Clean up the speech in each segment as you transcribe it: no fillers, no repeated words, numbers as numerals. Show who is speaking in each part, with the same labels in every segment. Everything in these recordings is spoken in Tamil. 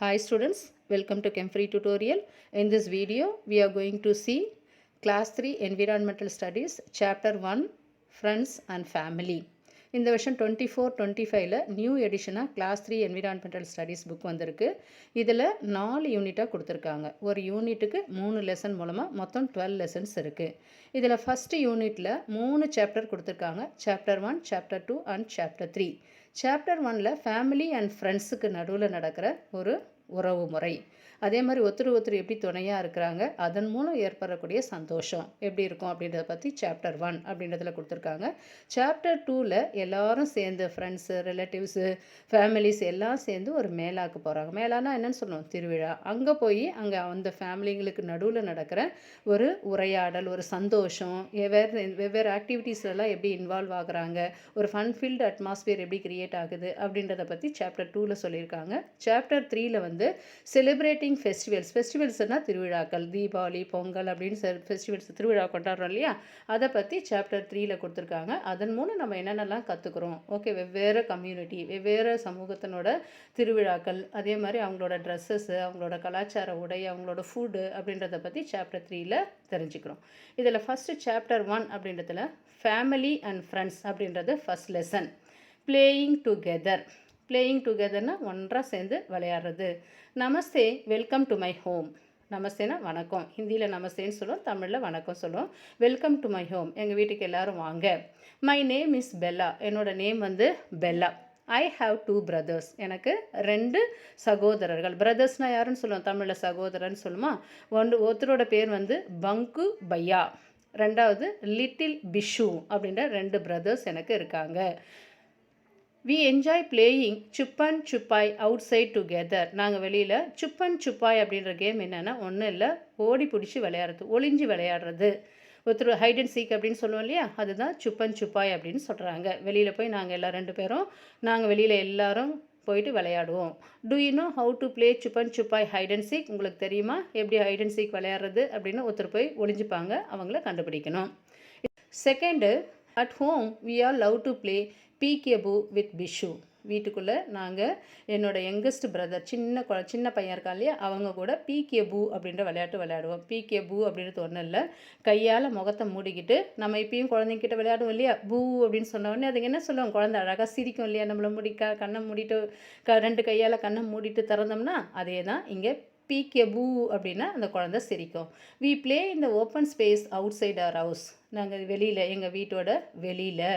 Speaker 1: Hi students, welcome to Chem-Free tutorial. In this video, we are going to see Class 3 Environmental Studies, Chapter 1, Friends and Family. இந்த வருஷம் 24-25ல நியூ எடிஷனாக கிளாஸ் 3 என்விரான்மெண்டல் ஸ்டடீஸ் புக் வந்திருக்கு. இதில் 4 யூனிட்டாக கொடுத்துருக்காங்க. ஒரு யூனிட்டுக்கு 3 லெசன் மூலமாக மொத்தம் 12 லெசன்ஸ் இருக்குது. இதில் ஃபஸ்ட்டு யூனிட்டில் 3 சாப்டர் கொடுத்துருக்காங்க. Chapter 1, chapter 2 and chapter 3. Chapter 1ல் ஃபேமிலி அண்ட் ஃப்ரெண்ட்ஸுக்கு நடுவில் நடக்கிற ஒரு உறவு முறை, அதே மாதிரி ஒருத்தர் எப்படி துணையாக இருக்கிறாங்க, அதன் மூலம் ஏற்படக்கூடிய சந்தோஷம் எப்படி இருக்கும் அப்படின்றத பற்றி சாப்டர் 1 அப்படின்றதுல கொடுத்துருக்காங்க. சாப்டர் 2ல் எல்லாரும் சேர்ந்து ஃப்ரெண்ட்ஸு, ரிலேட்டிவ்ஸு, ஃபேமிலிஸ் எல்லாம் சேர்ந்து ஒரு மேலாக்கு போகிறாங்க. மேலானா என்னன்னு சொல்லுவோம், திருவிழா. அங்கே போய் அங்கே அந்த ஃபேமிலிங்களுக்கு நடுவில் நடக்கிற ஒரு உரையாடல், ஒரு சந்தோஷம், வெவ்வேறு ஆக்டிவிட்டீஸ்லாம் எப்படி இன்வால்வ் ஆகுறாங்க, ஒரு ஃபன்ஃபில்டு அட்மாஸ்பியர் எப்படி கிரியேட் ஆகுது அப்படின்றத பற்றி சாப்டர் 2ல் சொல்லியிருக்காங்க. சாப்டர் 3ல் வந்து செலிப்ரேட்டிங் ஃபெஸ்டிவல்ஸ்னால் திருவிழாக்கள், தீபாவளி, பொங்கல் அப்படின்னு ஃபெஸ்டிவல்ஸ், திருவிழா கொண்டாடுறோம் இல்லையா, அதை பற்றி சாப்டர் 3ல் கொடுத்துருக்காங்க. அதன் மூலம் நம்ம என்னென்னலாம் கற்றுக்குறோம், ஓகே, வெவ்வேறு கம்யூனிட்டி, வெவ்வேறு சமூகத்தினோட திருவிழாக்கள், அதே மாதிரி அவங்களோட ட்ரெஸ்ஸஸ்ஸு, அவங்களோட கலாச்சார உடை, அவங்களோட ஃபுட்டு அப்படின்றத பற்றி சாப்டர் 3ல் தெரிஞ்சுக்கிறோம். இதில் ஃபஸ்ட்டு சாப்டர் 1 அப்படின்றதுல ஃபேமிலி அண்ட் ஃப்ரெண்ட்ஸ் அப்படின்றது ஃபஸ்ட் லெசன். பிளேயிங் டுகெதர்னா ஒன்றாக சேர்ந்து விளையாடுறது. நமஸ்தே, வெல்கம் டு மை ஹோம். நமஸ்தேனா வணக்கம், ஹிந்தியில் நமஸ்தேன்னு சொல்லுவோம், தமிழில் வணக்கம் சொல்லுவோம். வெல்கம் டு மை ஹோம், எங்கள் வீட்டுக்கு எல்லோரும் வாங்க. மை நேம் இஸ் பெல்லா, என்னோடய நேம் வந்து பெல்லா. ஐ ஹாவ் 2 brothers, எனக்கு 2 சகோதரர்கள். பிரதர்ஸ்னால் யாருன்னு சொல்லுவோம், தமிழில் சகோதரன்னு சொல்லுமா. ஒருத்தரோட பேர் வந்து பங்கு பையா, ரெண்டாவது லிட்டில் பிஷு அப்படின்ற 2 brothers எனக்கு இருக்காங்க. We enjoy playing chhupan chhupai outside together. நாங்கள் வெளியில் சுப்பன் சுப்பாய் அப்படின்ற கேம் என்னென்னா ஒன்றும் இல்லை, ஓடி பிடிச்சி விளையாடுறது, ஒளிஞ்சு விளையாடுறது. ஒருத்தர் ஹைட் அண்ட் சீக் அப்படின்னு சொல்லுவோம் இல்லையா, அதுதான் சுப்பன் சுப்பாய் அப்படின்னு சொல்கிறாங்க. வெளியில் போய் நாங்கள் எல்லாம் 2 பேரும் வெளியில் எல்லாரும் போயிட்டு விளையாடுவோம். Do you know how to play chhupan chhupai hide and seek? உங்களுக்கு தெரியுமா எப்படி ஹைட் அண்ட் சீக் விளையாடுறது அப்படின்னு? ஒருத்தர் போய் ஒளிஞ்சுப்பாங்க, அவங்கள கண்டுபிடிக்கணும். Second, at home we are love to play peekaboo with Pishu. வீட்டுக்குள்ளே நாங்கள் என்னோடய யங்கஸ்ட் பிரதர், சின்ன பையன் இருக்கா இல்லையா, அவங்க கூட பீக்கேபூ அப்படின்ற விளையாட்டு விளையாடுவோம். பீக்கேபூ அப்படின்றது ஒன்றும் இல்லை, கையால் முகத்தை மூடிக்கிட்டு நம்ம இப்பயும் குழந்தைங்கிட்ட விளையாடுவோம் இல்லையா, பூ அப்படின்னு சொன்னோடனே அதுக்கு என்ன சொல்லுவோம், குழந்தை அழகாக சிரிக்கும் இல்லையா, நம்மளை கண்ணை மூடிட்டு 2 கையால் கண்ணை மூடிட்டு திறந்தோம்னா அதே தான் இங்கே பீக்கேபூ அப்படின்னா அந்த குழந்தை சிரிக்கும். We play in the open space outside our house. நாங்கள் வெளியில், எங்கள் வீட்டோட வெளியில்,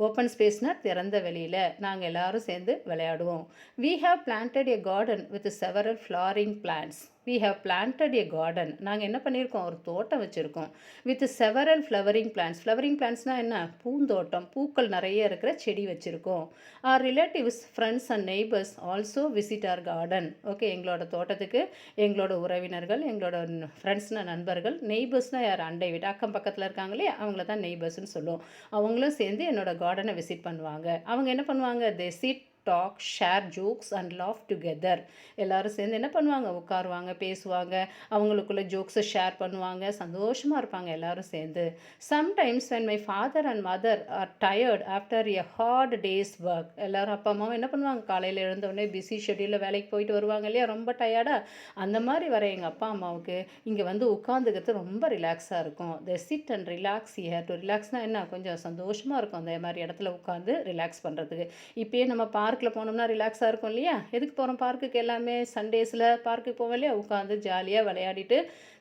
Speaker 1: ஓப்பன் ஸ்பேஸ்னால் திறந்த வெளியில் நாங்கள் எல்லோரும் சேர்ந்து விளையாடுவோம். We have planted a garden with several flowering plants. We have planted a garden, நாங்கள் என்ன பண்ணியிருக்கோம், ஒரு தோட்டம் வச்சுருக்கோம். With several flowering plants. Flowering பிளான்ட்ஸ்னால் என்ன, பூந்தோட்டம், பூக்கள் நிறைய இருக்கிற செடி வச்சுருக்கோம். Our relatives, friends and neighbours also visit our garden. Okay, எங்களோட தோட்டத்துக்கு எங்களோட உறவினர்கள், எங்களோட ஃப்ரெண்ட்ஸ்னால் நண்பர்கள், நெய்பர்ஸ்னால் யார், அண்டை வீடு, அக்கம் பக்கத்தில் இருக்காங்களே அவங்கள தான் நெய்பர்ஸ்ன்னு சொல்லுவோம். அவங்களும் சேர்ந்து என்னோட கார்டனை விசிட் பண்ணுவாங்க. அவங்க என்ன பண்ணுவாங்க, they chat, talk, share jokes and laugh together. எல்லோரும் சேர்ந்து என்ன பண்ணுவாங்க, உட்காருவாங்க, பேசுவாங்க, அவங்களுக்குள்ள ஜோக்ஸை ஷேர் பண்ணுவாங்க, சந்தோஷமாக இருப்பாங்க எல்லோரும் சேர்ந்து. Sometimes when my father and mother are tired after a hard day's work. எல்லோரும் அப்பா அம்மாவும் என்ன பண்ணுவாங்க, காலையில் எழுந்தவுடனே பிஸி ஷெட்யூலில் வேலைக்கு போயிட்டு வருவாங்க இல்லையா, ரொம்ப டயர்டாக. அந்த மாதிரி வர எங்கள் அப்பா அம்மாவுக்கு இங்கே வந்து உட்காந்துக்கிறது ரொம்ப ரிலாக்ஸாக இருக்கும். they sit and relax here. to ரிலாக்ஸ்னால் என்ன, கொஞ்சம் சந்தோஷமாக இருக்கும் அந்த மாதிரி இடத்துல உட்காந்து ரிலாக்ஸ் பண்ணுறதுக்கு. இப்போயே நம்ம பார்க்கில் போனோம்னா ரிலாக்ஸாக இருக்கும் இல்லையா, எதுக்கு போகிறோம் பார்க்குக்கு, எல்லாமே சண்டேஸில் பார்க்குக்கு போவோம் இல்லையா, உட்காந்து ஜாலியாக விளையாடிட்டு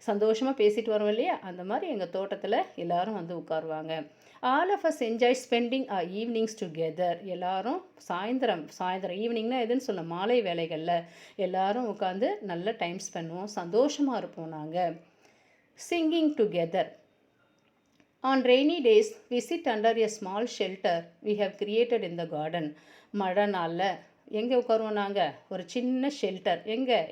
Speaker 1: சந்தோஷமாக பேசிட்டு வரோம் இல்லையா, அந்த மாதிரி எங்கள் தோட்டத்தில் எல்லோரும் வந்து உட்காருவாங்க. All of us enjoy spending our evenings together. எல்லோரும் சாயந்தரம் ஈவினிங்னா எதுன்னு சொல்ல, மாலை வேலைகளில் எல்லோரும் உட்காந்து நல்ல டைம் ஸ்பெண்ட் பண்ணுவோம், சந்தோஷமாக இருப்போம் நாங்கள். Singing together. On rainy days, we sit under a small shelter we have created in the garden. மழை நாளில் எங்கே உட்காருவோம், நாங்கள் ஒரு சின்ன ஷெல்டர்,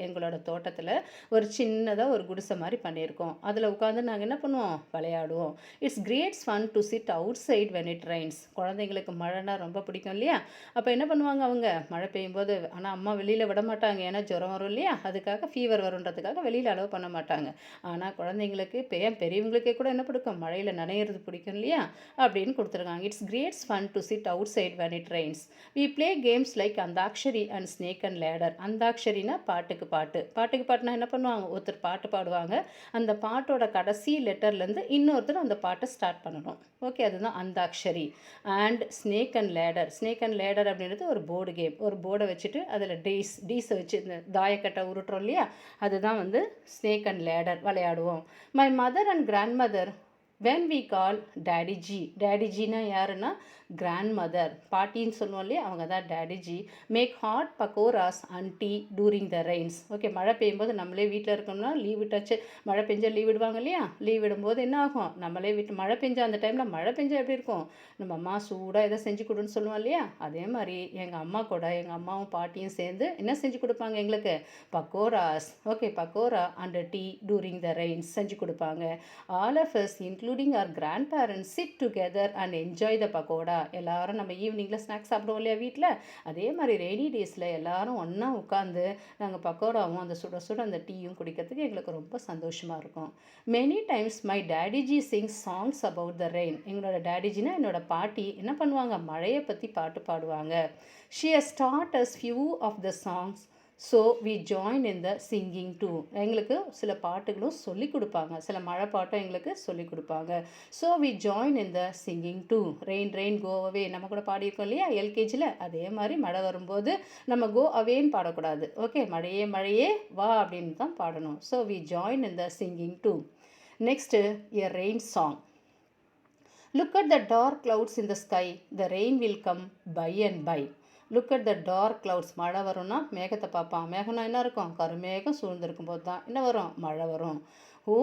Speaker 1: எங்களோட தோட்டத்தில் ஒரு சின்னதாக ஒரு குடிசை மாதிரி பண்ணியிருக்கோம். அதில் உட்காந்து நாங்கள் என்ன பண்ணுவோம், விளையாடுவோம். It's great fun to sit outside when it rains. குழந்தைங்களுக்கு மழைனா ரொம்ப பிடிக்கும் இல்லையா, அப்போ என்ன பண்ணுவாங்க அவங்க, மழை பெய்யும்போது, ஆனால் அம்மா வெளியில் விட மாட்டாங்க, ஏன்னா ஜுரம் வரும் இல்லையா, அதுக்காக ஃபீவர் வருன்றதுக்காக வெளியில் அலோவ் பண்ண மாட்டாங்க. ஆனால் குழந்தைங்களுக்கு, பெரியவங்களுக்கே கூட என்ன பிடிக்கும், மழையில் நனையிறது பிடிக்கும் இல்லையா, அப்படின்னு கொடுத்துருக்காங்க. It's great fun to sit outside when it rains. We play games like அந்த antakshari and snake and ladder. அந்தாக்ஷரினா பாட்டுக்கு பாட்டுனா என்ன பண்ணுவாங்க, ஒருத்தர் பாட்டு பாடுவாங்க, அந்த பாட்டோட கடைசி லெட்டர்லேருந்து இன்னொருத்தர் அந்த பாட்டை ஸ்டார்ட் பண்ணணும். ஓகே, அதுதான் antakshari. And snake and ladder அப்படின்றது ஒரு போர்டு கேம். ஒரு போர்டை வச்சுட்டு அதில் டீஸை வச்சு இந்த தாயக்கட்டை உருட்டுறோம் இல்லையா, அதுதான் வந்து ஸ்னேக் அண்ட் லேடர் விளையாடுவோம். My mother and grandmother when we call டேடிஜினா யாருன்னா கிராண்ட் மதர், பாட்டின்னு சொல்லுவோம் இல்லையா, அவங்க தான் Dadiji. Make hot pakoras and tea during the rains. Okay, மழை பெய்யும்போது நம்மளே வீட்டில் இருக்கோம்னா லீவ் விட்டாச்சு, மழை பெஞ்சால் லீவ் விடுவாங்க இல்லையா, லீவ் விடும்போது என்ன ஆகும், நம்மளே மழை பெஞ்சா அந்த டைமில் மழை பெஞ்சா எப்படி இருக்கும், நம்ம அம்மா சூடாக எதை செஞ்சு கொடுன்னு சொல்லுவோம் இல்லையா, அதே மாதிரி எங்கள் அம்மா கூட எங்கள் அம்மாவும் பாட்டியும் சேர்ந்து என்ன செஞ்சு கொடுப்பாங்க எங்களுக்கு, pakoras. Okay, pakora and tea during the rains செஞ்சு கொடுப்பாங்க. All of us including our grandparents sit together and enjoy the pakoda. எல்லாரும் நம்ம ஈவினிங்கில் ஸ்நாக்ஸ் சாப்பிடுவோம் இல்லையா வீட்டில், அதே மாதிரி ரெய்னி டேஸில் எல்லாரும் ஒன்றா உட்காந்து நாங்கள் பக்கோடாவும் அந்த சுட சுட அந்த டீயும் குடிக்கிறதுக்கு எங்களுக்கு ரொம்ப சந்தோஷமாக இருக்கும். Many times my Dadiji sings songs about the rain. எங்களோட டேடிஜினா என்னோட பாட்டி என்ன பண்ணுவாங்க, மழையை பற்றி பாட்டு பாடுவாங்க. She has taught us few of the songs, so we join in the singing too. எங்களுக்கு சில பாட்டுகளும் சொல்லி கொடுப்பாங்க, சில மழை பாட்டும் எங்களுக்கு சொல்லி கொடுப்பாங்க. So we join in the singing too. Rain go away நம்ம கூட பாடியிருக்கோம் இல்லையா எல்கேஜியில், அதே மாதிரி மழை வரும்போது நம்ம கோ அவேன்னு பாடக்கூடாது. ஓகே, மழையே வா அப்படின்னு தான் பாடணும். So we join in the singing too. Next a rain song. Look at the dark clouds in the sky, the rain will come by and by. Look at the dark clouds. மழை வரும்னா மேகத்தை பார்ப்பான். மேகம்னா என்ன இருக்கும், கருமேகம் சூழ்ந்திருக்கும் போது தான் என்ன வரும், மழை வரும். Oh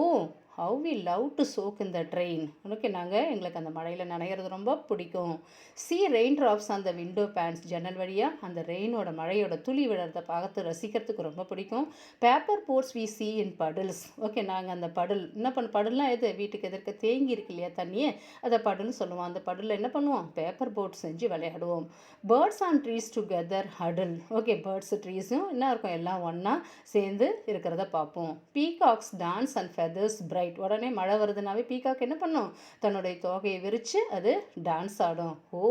Speaker 1: how we love to soak in the rain. Okay, எங்களுக்கு அந்த மழையில் நனைகிறது ரொம்ப பிடிக்கும். சி ரெயின் ட்ராப்ஸ் அந்த விண்டோ பேன்ஸ். ஜன்னல் வழியாக அந்த ரெயினோட மழையோட துளி விழுறத பார்த்து ரசிக்கிறதுக்கு ரொம்ப பிடிக்கும். Paper boats we see in puddles. Okay, நாங்கள் அந்த படுல் என்ன படுல்னால் எது, வீட்டுக்கு எதிர்க்க தேங்கி இருக்கு இல்லையா தண்ணியே, அதை படுல்னு சொல்லுவோம். அந்த படுலில் என்ன பண்ணுவோம், பேப்பர் போட் செஞ்சு விளையாடுவோம். Birds on trees together huddle. Okay, birds ட்ரீஸும் என்ன இருக்கும், எல்லாம் ஒன்றா சேர்ந்து இருக்கிறத பார்ப்போம். Peacocks dance and feathers bright. உடனே மழை வருதுனாவே பீகாக் என்ன பண்ணும், தன்னுடைய தோகையை விரித்து அது டான்ஸ் ஆடும். Oh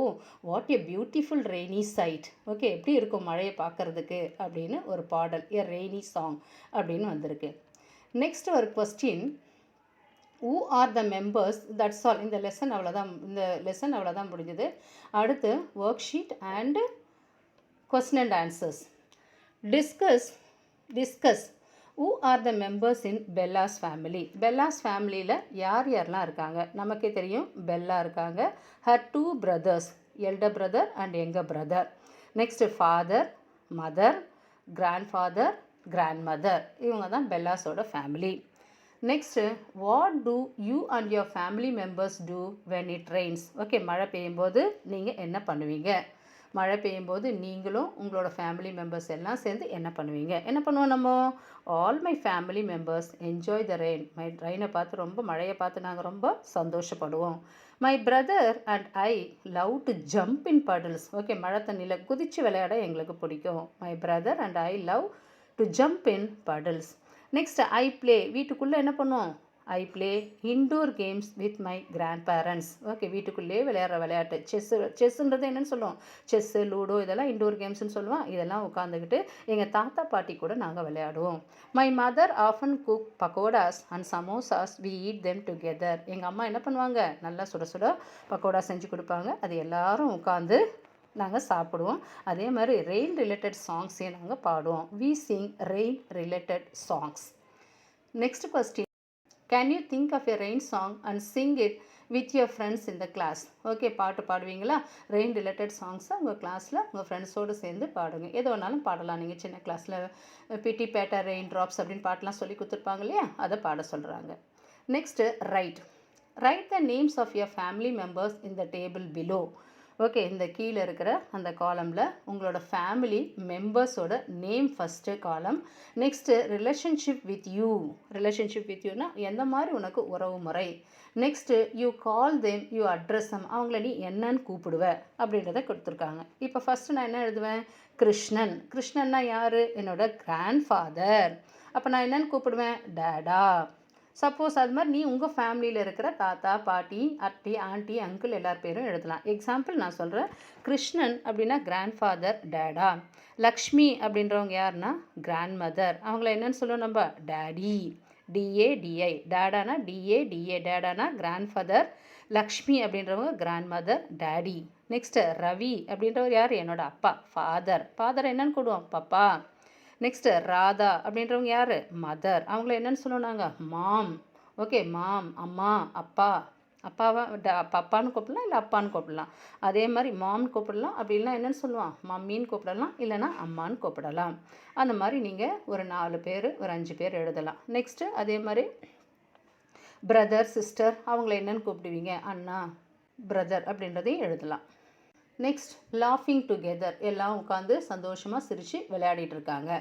Speaker 1: what a beautiful rainy sight. Okay, எப்படி இருக்கும் மழையை பார்க்குறதுக்கு அப்படின்னு ஒரு பாடல், எ ரெய்னி சாங் அப்படின்னு வந்திருக்கு. நெக்ஸ்ட் ஒரு question, who are the members, that's all. இந்த லெசன் அவ்வளோதான் முடிஞ்சது. அடுத்து work sheet and question and answers. Discuss who are the members in Bella's family. Bella's ஃபேமிலியில் யாரெல்லாம் இருக்காங்க, நமக்கே தெரியும். பெல்லா இருக்காங்க, her 2 brothers, elder brother and younger brother. Next father, mother, grandfather, grandmother. இவங்க தான் பெல்லாஸோட family. Next, what do you and your family members do when it rains. Okay, மழை பெய்யும்போது நீங்கள் என்ன பண்ணுவீங்க, மழை பெய்யும்போது நீங்களும் உங்களோட ஃபேமிலி மெம்பர்ஸ் எல்லாம் சேர்ந்து என்ன பண்ணுவீங்க, என்ன பண்ணுவோம் நம்ம, all my family members enjoy the rain. ரெயினை பார்த்து மழையை பார்த்து நாங்கள் ரொம்ப சந்தோஷப்படுவோம். My brother and I love to jump in puddles. Okay, மழை தண்ணியில் குதித்து விளையாட எங்களுக்கு பிடிக்கும். My brother and I love to jump in puddles. Next, I play. வீட்டுக்குள்ளே என்ன பண்ணுவோம், I play indoor games with my grandparents. Okay, வீட்டுக்குள்ளேயே விளையாடுற விளையாட்டு செஸ்ஸுன்றது என்னென்னு சொல்லுவோம், செஸ்ஸு, லூடோ, இதெல்லாம் இன்டோர் கேம்ஸ்னு சொல்லுவோம். இதெல்லாம் உட்காந்துக்கிட்டு எங்கள் தாத்தா பாட்டி கூட நாங்கள் விளையாடுவோம். My mother often cook pakodas and samosas, we eat them together. எங்கள் அம்மா என்ன பண்ணுவாங்க, நல்லா சுட சுட பக்கோடா செஞ்சு கொடுப்பாங்க, அது எல்லாரும் உட்காந்து நாங்கள் சாப்பிடுவோம். அதே மாதிரி ரெயின் ரிலேட்டட் சாங்ஸையும் நாங்கள் பாடுவோம். We sing rain related songs. Next question, can you think of a rain song and sing it with your friends in the class. Okay, பாட்டு பாடுவீங்களா, ரெயின் ரிலேட்டட் சாங்ஸை உங்கள் கிளாஸில் உங்கள் ஃப்ரெண்ட்ஸோடு சேர்ந்து பாடுங்க. எது வேணாலும் பாடலாம். நீங்கள் சின்ன கிளாஸில் பிட்டி பேட்டர் ரெயின் ட்ராப்ஸ் அப்படின்னு பாட்டெலாம் சொல்லி கொடுத்துருப்பாங்க இல்லையா, அதை பாட சொல்கிறாங்க. Next, write the names of your family members in the table below. Okay, இந்த கீழே இருக்கிற அந்த காலமில் உங்களோட ஃபேமிலி மெம்பர்ஸோட name first column. Next, relationship with யூனா எந்த மாதிரி உனக்கு உறவு முறை. Next, you call them, you address them, அவங்கள நீ என்னன்னு கூப்பிடுவ அப்படின்றத கொடுத்துருக்காங்க. இப்போ ஃபஸ்ட்டு நான் என்ன எழுதுவேன், கிருஷ்ணன்னா யார், என்னோட கிராண்ட் ஃபாதர். அப்போ நான் என்னன்னு கூப்பிடுவேன், டேடா. சப்போஸ் அது மாதிரி நீ உங்கள் ஃபேமிலியில் இருக்கிற தாத்தா பாட்டி அட்டி ஆண்டி அங்கிள் எல்லார் பேரும் எழுதலாம். எக்ஸாம்பிள் நான் சொல்கிறேன். கிருஷ்ணன் அப்படின்னா கிராண்ட்ஃபாதர் டேடா. லக்ஷ்மி அப்படின்றவங்க யாருன்னா கிராண்ட் மதர். அவங்கள என்னன்னு சொல்லுவோம் நம்ம டேடி. டிஏடிஐ. டேடானா டிஏடிஏ. டேடானா கிராண்ட்ஃபாதர். லக்ஷ்மி அப்படின்றவங்க grandmother daddy. Next Ravi அப்படின்றவர் யார்? என்னோட அப்பா ஃபாதர். ஃபாதர் என்னன்னு கூடுவோம்? பப்பா. நெக்ஸ்ட்டு ராதா அப்படின்றவங்க யார்? மதர். அவங்கள என்னன்னு சொல்லுவோம் நாங்கள்? மாம். ஓகே, மாம் அம்மா அப்பா. அப்பாவா பப்பான்னு கூப்பிடலாம், இல்லை அப்பான்னு கூப்பிடலாம். அதே மாதிரி மாம்னு கூப்பிடலாம், அப்படி இல்லைனா என்னென்னு சொல்லுவான்? மம்மின்னு கூப்பிடலாம், இல்லைனா அம்மான்னு கூப்பிடலாம். அந்த மாதிரி நீங்கள் ஒரு 4 பேர் ஒரு 5 பேர் எழுதலாம். நெக்ஸ்ட்டு அதே மாதிரி பிரதர் சிஸ்டர் அவங்கள என்னென்னு கூப்பிடுவீங்க? அண்ணா பிரதர் அப்படின்றதையும் எழுதலாம். நெக்ஸ்ட் லாஃபிங் டுகெதர். எல்லாம் உட்காந்து சந்தோஷமாக சிரித்து விளையாடிட்டு இருக்காங்க.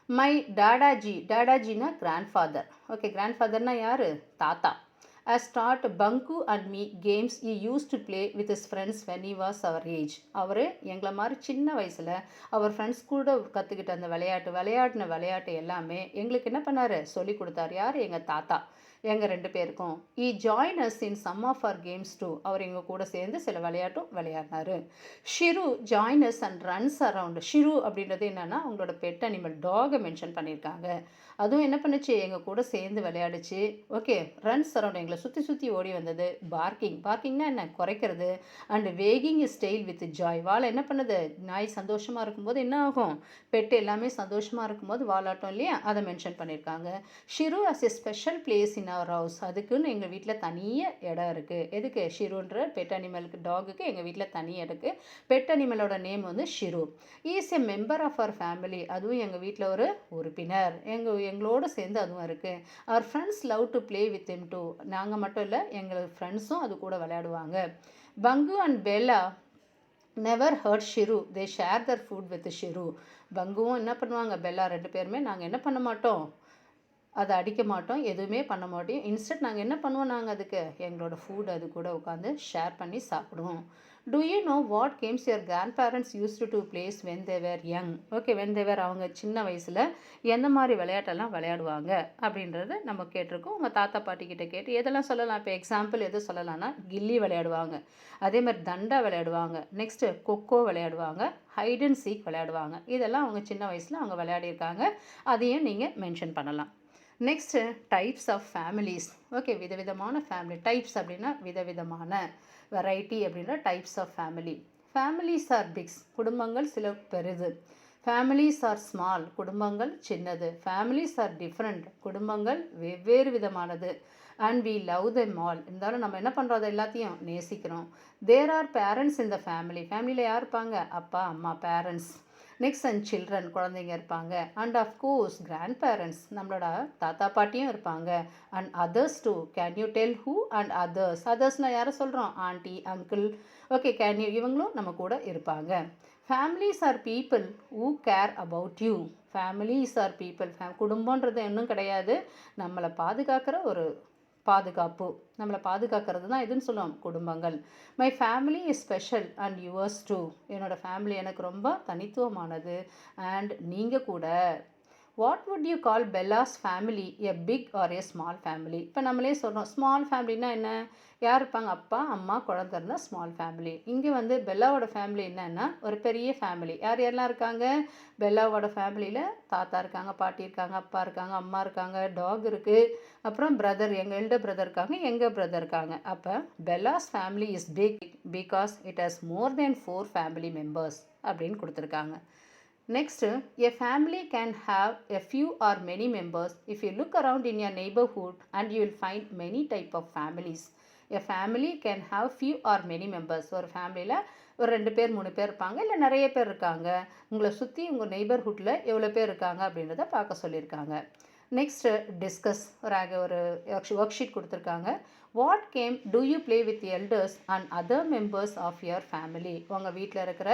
Speaker 1: மை டாடாஜி. டாடாஜினா கிராண்ட்ஃபாதர். ஓகே, கிராண்ட்ஃபாதர்னா யார்? தாத்தா. As taught Banku and me games he used to play with his friends when he was our age. அவர் எங்களை மாதிரி சின்ன வயசில் அவர் ஃப்ரெண்ட்ஸ் கூட கற்றுக்கிட்ட அந்த விளையாடின விளையாட்டு எல்லாமே எங்களுக்கு என்ன பண்ணார்? சொல்லி கொடுத்தாரு. யார்? எங்கள் தாத்தா. எங்கள் 2 பேருக்கும். He join us in some of our games too. அவர் எங்கள் கூட சேர்ந்து சில விளையாட்டும் விளையாடினார். Shiru join us and runs around. Shiru அப்படின்றது என்னென்னா அவங்களோட பெட் அனிமல் டாகை மென்ஷன் பண்ணியிருக்காங்க. அதுவும் என்ன பண்ணுச்சு? எங்கள் கூட சேர்ந்து விளையாடுச்சு. ஓகே, ரன்ஸ் அரவுண்ட் எங்களை சுற்றி ஓடி வந்தது. பார்க்கிங். பார்க்கிங்னா என்ன? குறைக்கிறது. And வேகிங் is tail with Joy. வாழை என்ன பண்ணுது? நாய் சந்தோஷமாக இருக்கும்போது என்ன ஆகும்? பெட்டு எல்லாமே சந்தோஷமாக இருக்கும்போது வாலாட்டம் இல்லையா? அதை மென்ஷன் பண்ணியிருக்காங்க. Shiru has a special place in our house. அதுக்குன்னு எங்கள் வீட்டில் தனியாக இடம் இருக்குது. எதுக்கு? ஷிருன்ற பெட் அனிமலுக்கு, டாகுக்கு எங்கள் வீட்டில் தனி இருக்குது. பெட் அனிமலோட நேம் வந்து Shiru. Is a member of our family. அதுவும் எங்கள் வீட்டில் ஒரு உறுப்பினர். எங்களோட சேர்ந்து அதுவும் இருக்குது. Our friends love to play with him too. நாங்கள் மட்டும் இல்லை, எங்கள் ஃப்ரெண்ட்ஸும் அது கூட விளையாடுவாங்க. Bunku and Bella never hurt Shiru. They share their food with Shiru. பங்குவும் என்ன பண்ணுவாங்க? பெல்லா 2 பேருமே நாங்கள் என்ன பண்ண மாட்டோம்? அதை அடிக்க மாட்டோம், எதுவுமே பண்ண மாட்டோம். இன்ஸ்டன்ட் நாங்கள் என்ன பண்ணுவோம்? நாங்கள் அதுக்கு எங்களோட ஃபுட் அது கூட உட்காந்து ஷேர் பண்ணி சாப்பிடுவோம். Do you know what games your grandparents used to plays when they were young? Okay, when they were அவங்க சின்ன வயசில் எந்த மாதிரி விளையாட்டெல்லாம் விளையாடுவாங்க அப்படின்றது நம்ம கேட்டிருக்கோம். உங்கள் தாத்தா பாட்டி கிட்ட கேட்டு எதெல்லாம் சொல்லலாம்? இப்போ எக்ஸாம்பிள் எது சொல்லலாம்னா, கில்லி விளையாடுவாங்க, அதே மாதிரி தண்டா விளையாடுவாங்க, நெக்ஸ்ட்டு கொக்கோ விளையாடுவாங்க, ஹைட் அண்ட் சீக் விளையாடுவாங்க. இதெல்லாம் அவங்க சின்ன வயசில் அவங்க விளையாடிருக்காங்க. அதையும் நீங்கள் மென்ஷன் பண்ணலாம். Next types of families. Okay, விதவிதமான ஃபேமிலி. டைப்ஸ் அப்படின்னா விதவிதமான, வெரைட்டி அப்படின்னா types of family. Families are big. குடும்பங்கள் சில பெரிது. Families are small. குடும்பங்கள் சின்னது. Families are different. குடும்பங்கள் வெவ்வேறு விதமானது. And we love them all. இருந்தாலும் நம்ம என்ன பண்ணுறோம்? அதை எல்லாத்தையும் நேசிக்கிறோம். There are parents in the family. ஃபேமிலியில் யார் இருப்பாங்க? அப்பா அம்மா, பேரண்ட்ஸ். நெக்ஸ்ட் அண்ட் சில்ட்ரன், குழந்தைங்க இருப்பாங்க. அண்ட் ஆஃப்கோர்ஸ் கிராண்ட் பேரண்ட்ஸ், நம்மளோட தாத்தா பாட்டியும் இருப்பாங்க. And others too. Can you tell who and others? அதர்ஸ்னால் யாரை சொல்கிறோம்? Aunty, uncle. Okay, can you, இவங்களும் நம்ம கூட இருப்பாங்க. Families are people who care about you. Families are people. குடும்பன்றது இன்னும் கிடையாது, நம்மளை பாதுகாக்கிற ஒரு பாதுகாப்பு. நம்மளை பாதுகாக்கிறது தான் எதுன்னு சொல்லுவோம்? குடும்பங்கள். My family is special and yours too. என்னோடய ஃபேமிலி எனக்கு ரொம்ப தனித்துவமானது, அண்ட் நீங்கள் கூட. What would you call Bella's family? A big or a small family? இப்போ நம்மளே சொல்கிறோம் ஸ்மால் ஃபேமிலினா என்ன? யார் இருப்பாங்க? அப்பா அம்மா குழந்தை இருந்தால் ஸ்மால் ஃபேமிலி. இங்கே வந்து பெல்லாவோட ஃபேமிலி என்னன்னா ஒரு பெரிய ஃபேமிலி. யார் யாரெல்லாம் இருக்காங்க? பெல்லாவோட ஃபேமிலியில் தாத்தா இருக்காங்க, பாட்டி இருக்காங்க, அப்பா இருக்காங்க, அம்மா இருக்காங்க, டாக் இருக்குது, அப்புறம் பிரதர், எங்கள் எல்டர் பிரதர் இருக்காங்க, எங்கள் பிரதர் இருக்காங்க. அப்போ Bella's family is big because it has more than 4 family members அப்படின்னு கொடுத்துருக்காங்க. Next, a family can have a few or many members. If you look around in your neighborhood and you will find many type of families. A family can have few or many members. ஒரு ஃபேமிலியில் ஒரு 2 பேர் 3 பேர் இருப்பாங்க, இல்லை நிறைய பேர் இருக்காங்க. உங்களை சுற்றி உங்கள் நெய்பர்ஹுட்டில் எவ்வளோ பேர் இருக்காங்க அப்படின்றத பார்க்க சொல்லியிருக்காங்க. Next discuss. ஒரு ஒர்க் ஷீட் கொடுத்துருக்காங்க. What game do you play with elders and other members of your family? உங்கள் வீட்டில் இருக்கிற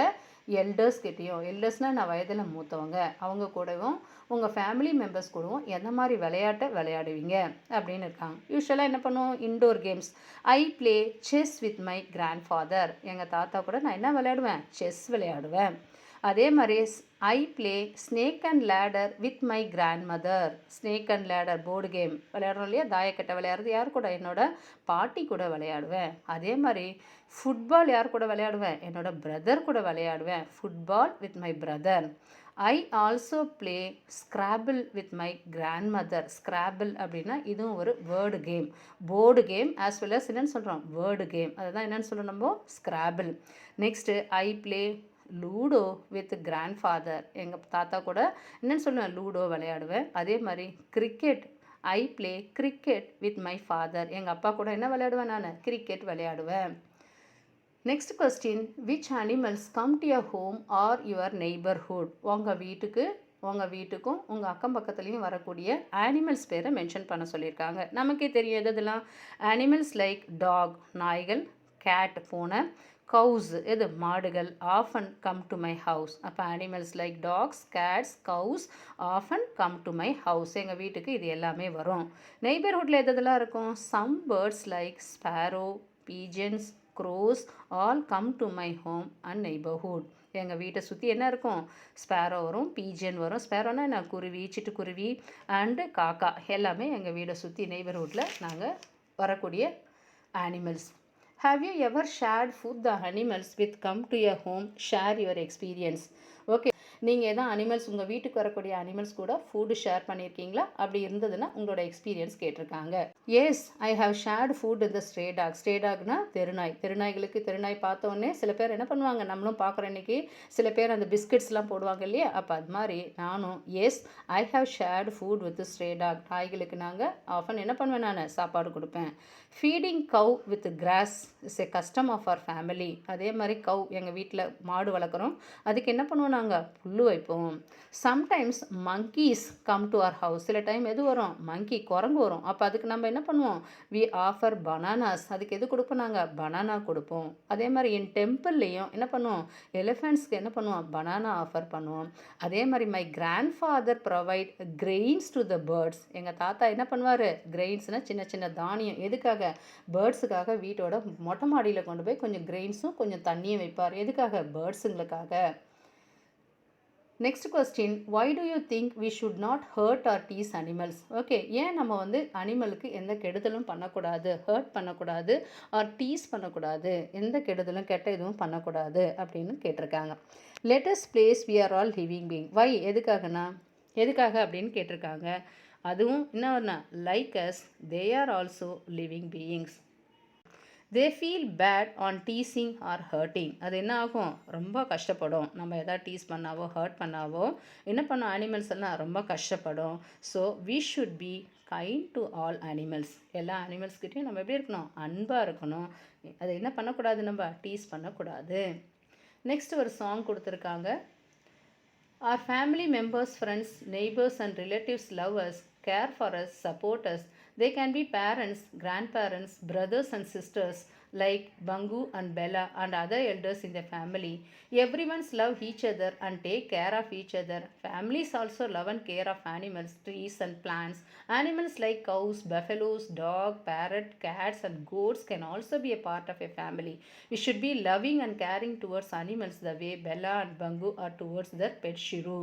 Speaker 1: எல்டர்ஸ் கிட்டேயும், எல்டர்ஸ்னால் நான் வயதில் மூத்தவங்க, அவங்க கூடவும் உங்கள் ஃபேமிலி மெம்பர்ஸ் கூடவும் எந்த மாதிரி விளையாட்டை விளையாடுவீங்க அப்படின்னு இருக்காங்க. யூஸ்வலாக என்ன பண்ணுவோம்? Indoor games. I play chess with my grandfather. எங்கள் தாத்தா கூட நான் என்ன விளையாடுவேன்? செஸ் விளையாடுவேன். அதே மாதிரி I play snake and ladder with my grand mother. Snake and ladder board game விளையாடுறோம் இல்லையா, தாயக்கட்டை விளையாடுறது யார் கூட? என்னோட பாட்டி கூட விளையாடுவேன். அதே மாதிரி ஃபுட்பால் யார் கூட விளையாடுவேன்? என்னோட பிரதர் கூட விளையாடுவேன். Football with my brother. I also play scrabble with my grand mother. Scrabble அப்படின்னா இதுவும் ஒரு word game, board game as well as என்னென்னு சொல்கிறோம், வேர்டு கேம். அதுதான் என்னென்னு சொல்கிறோம் நம்ம, scrabble. Next I play ludo with grandfather. எங்கள் தாத்தா கூட என்னென்னு சொல்லுவேன், லூடோ விளையாடுவேன். அதே மாதிரி cricket, I play cricket with my father. எங்கள் அப்பா கூட என்ன விளையாடுவேன், நான் கிரிக்கெட் விளையாடுவேன். Next question, which animals come to your home or your neighbourhood. உங்கள் வீட்டுக்கும் உங்கள் அக்கம் பக்கத்துலேயும் வரக்கூடிய அனிமல்ஸ் பேரை மென்ஷன் பண்ண சொல்லியிருக்காங்க. நமக்கே தெரியும் எதெல்லாம். அனிமல்ஸ் லைக் டாக் நாய்கள், கேட் பூனை, கவுஸ் எது மாடுகள், often come to my house. அப்போ animals like dogs, cats, cows often come to my house. எங்கள் வீட்டுக்கு இது எல்லாமே வரும். நெய்பர்ஹுட்டில் எதெல்லாம் இருக்கும்? Some birds like sparrow, pigeons, crows all come to my home and neighbourhood. எங்கள் வீட்டை சுற்றி என்ன இருக்கும்? ஸ்பேரோ வரும், பீஜன் வரும். ஸ்பேரோனா என்ன? குருவி, சிட்டுக்குருவி அண்டு காக்கா எல்லாமே எங்கள் வீடை சுற்றி நெய்பர்ஹுட்டில் நாங்கள் வரக்கூடிய animals. Have you ever shared food the animals with come to your home? Share your experience. Okay, நீங்கள் எதாவது அனிமல்ஸ் உங்கள் வீட்டுக்கு வரக்கூடிய அனிமல்ஸ் கூட ஃபுட்டு ஷேர் பண்ணியிருக்கீங்களா? அப்படி இருந்ததுன்னா உங்களோட எக்ஸ்பீரியன்ஸ் கேட்டிருக்காங்க. Yes, I have shared food இந்த ஸ்ட்ரே டாக். ஸ்ட்ரே டாக்னா தெருநாய். தெருநாய்களுக்கு தெருநாய் பார்த்தோன்னே சில பேர் என்ன பண்ணுவாங்க, நம்மளும் பார்க்குறோம் இன்றைக்கி, சில பேர் அந்த பிஸ்கட்ஸ்லாம் போடுவாங்க இல்லையா, அப்போ அது மாதிரி நானும் yes I have shared food with stray dog. நாய்களுக்கு நாங்கள் ஆஃபன் என்ன பண்ணுவேன், நான் சாப்பாடு கொடுப்பேன். Feeding cow with grass is a custom of our family. அதே மாதிரி கவ், எங்கள் வீட்டில் மாடு வளர்க்குறோம், அதுக்கு என்ன பண்ணுவோம், நாங்கள் புல்லு வைப்போம். Sometimes monkeys come to our house. சில டைம் எது வரும், மங்கி குரங்கு வரும். அப்போ அதுக்கு நம்ம என்ன பண்ணுவோம், வி ஆஃபர் பனானாஸ். அதுக்கு எது கொடுப்போம், நாங்கள் பனானா கொடுப்போம். அதே மாதிரி என் டெம்பிள்லேயும் என்ன பண்ணுவோம், எலிஃபெண்ட்ஸ்க்கு என்ன பண்ணுவோம், பனானா ஆஃபர் பண்ணுவோம். அதே மாதிரி my grandfather provide grains to the birds. எங்கள் தாத்தா என்ன பண்ணுவார், கிரெயின்ஸ்னால் சின்ன சின்ன தானியம். எதுக்காக, பேர்ட்ஸுக்காக வீட்டோட மொட்டை மாடியில் கொண்டு போய் கொஞ்சம் கிரெயின்ஸும் கொஞ்சம் தண்ணியும் வைப்பார். எதுக்காக, பேர்ட்ஸுங்களுக்காக. Next question, why do you think we should not hurt or tease animals. Okay, ஏன் நம்ம அனிமலுக்கு எந்த கெடுதலும் பண்ணக்கூடாது, ஹர்ட் பண்ணக்கூடாது, ஆர் டீஸ் பண்ணக்கூடாது, எந்த கெடுதலும் கெட்ட இதுவும் பண்ணக்கூடாது அப்படின்னு கேட்டிருக்காங்க. Let's plays we are all living being. Why, எதுக்காக அப்படின்னு கேட்டிருக்காங்க. அதுவும் என்ன, like as they are also living beings. They feel bad on teasing or hurting. அது என்ன ஆகும், ரொம்ப கஷ்டப்படும். நம்ம எதாவது டீஸ் பண்ணாவோ ஹர்ட் பண்ணாவோ என்ன பண்ணோம், அனிமல்ஸ் எல்லாம் ரொம்ப கஷ்டப்படும். So we should be kind to all animals. எல்லா அனிமல்ஸ்கிட்டையும் நம்ம எப்படி இருக்கணும், அன்பாக இருக்கணும். அதை என்ன பண்ணக்கூடாது, நம்ம டீஸ் பண்ணக்கூடாது. நெக்ஸ்ட் ஒரு சாங் கொடுத்துருக்காங்க. Our family members, friends, neighbors and relatives love us, care for us, support us. They can be parents, grandparents, brothers and sisters like Bangu and Bella and other elders in the family. Everyone's love each other and take care of each other. Families also love and care of animals, trees and plants. Animals like cows, buffaloes, dog, parrot, cats and goats can also be a part of a family. We should be loving and caring towards animals the way Bella and Bangu are towards their pet Shiru.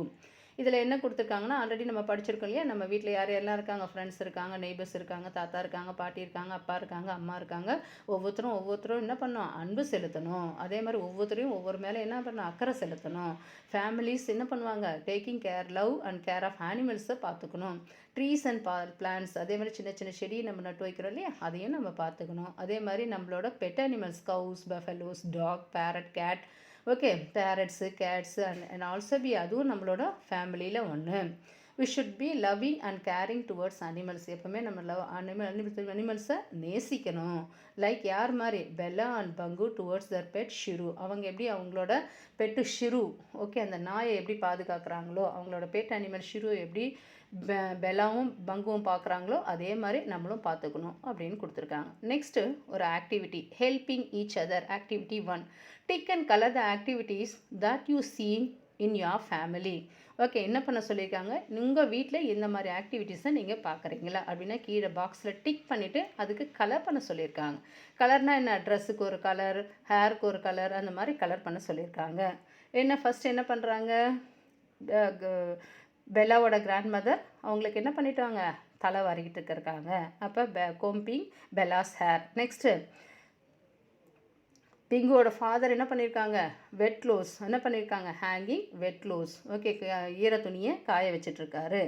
Speaker 1: இதில் என்ன கொடுத்துருக்காங்கன்னா, ஆல்ரெடி நம்ம படிச்சிருக்கோம் இல்லையா, நம்ம வீட்டில் யார் யாரெல்லாம் இருக்காங்க, ஃப்ரெண்ட்ஸ் இருக்காங்க, நெய்பர்ஸ் இருக்காங்க, தாத்தா இருக்காங்க, பாட்டி இருக்காங்க, அப்பா இருக்காங்க, அம்மா இருக்காங்க. ஒவ்வொருத்தரும் என்ன பண்ணணும், அன்பு செலுத்தணும். அதே மாதிரி ஒவ்வொருத்தரையும் ஒவ்வொரு மேலே என்ன பண்ணணும், அக்கறை செலுத்தணும். ஃபேமிலிஸ் என்ன பண்ணுவாங்க, taking care, love and care of அனிமல்ஸை பார்த்துக்கணும். ட்ரீஸ் அண்ட் பிளான்ஸ், அதே மாதிரி சின்ன சின்ன செடி நம்ம நட்டு வைக்கிறோம் இல்லையா, அதையும் நம்ம பார்த்துக்கணும். அதே மாதிரி நம்மளோட pet animals, cows, buffaloes, dog, parrot, cat, okay, parrots, cats and also be, அதுவும் நம்மளோட ஃபேமிலியில் ஒன்று. We should be loving and caring towards animals. எப்போவுமே நம்ம அனிமல்ஸை நேசிக்கணும். லைக் யார் மாதிரி, Bella and Bunku towards their pet Shiru. அவங்க எப்படி அவங்களோட பெட்டு ஷிரு, ஓகே, அந்த நாயை எப்படி பாதுகாக்கிறாங்களோ, அவங்களோட பெட் அனிமல் ஷிரு எப்படி பெல்லாவும் பங்குவும் பார்க்குறாங்களோ அதே மாதிரி நம்மளும் பார்த்துக்கணும் அப்படின்னு கொடுத்துருக்காங்க. நெக்ஸ்ட்டு ஒரு activity, helping each other. Activity 1, tick and colour the activities that you seen in your family. Okay, என்ன பண்ண சொல்லியிருக்காங்க, உங்கள் வீட்டில் இந்த மாதிரி ஆக்டிவிட்டீஸை நீங்கள் பார்க்குறீங்களா அப்படின்னா கீழே பாக்ஸில் டிக் பண்ணிவிட்டு அதுக்கு கலர் பண்ண சொல்லியிருக்காங்க. கலர்னால் என்ன, ட்ரெஸ்ஸுக்கு ஒரு கலர், ஹேருக்கு ஒரு கலர், அந்த மாதிரி கலர் பண்ண சொல்லியிருக்காங்க. ஃபஸ்ட் என்ன பண்ணுறாங்க, பெல்லாவோட கிராண்ட் மதர் அவங்களுக்கு என்ன பண்ணிட்டாங்க, தலை வாரிக்கிட்டு இருக்காங்க. அப்போ கோம்பிங் பெல்லாஸ் ஹேர். நெக்ஸ்ட்டு பிங்குவோட ஃபாதர் என்ன பண்ணியிருக்காங்க, வெட் க்ளோஸ் என்ன பண்ணியிருக்காங்க, ஹேங்கிங் வெட் க்ளோஸ். ஓகே, ஈர துணியை காய வச்சிட்ருக்காரு.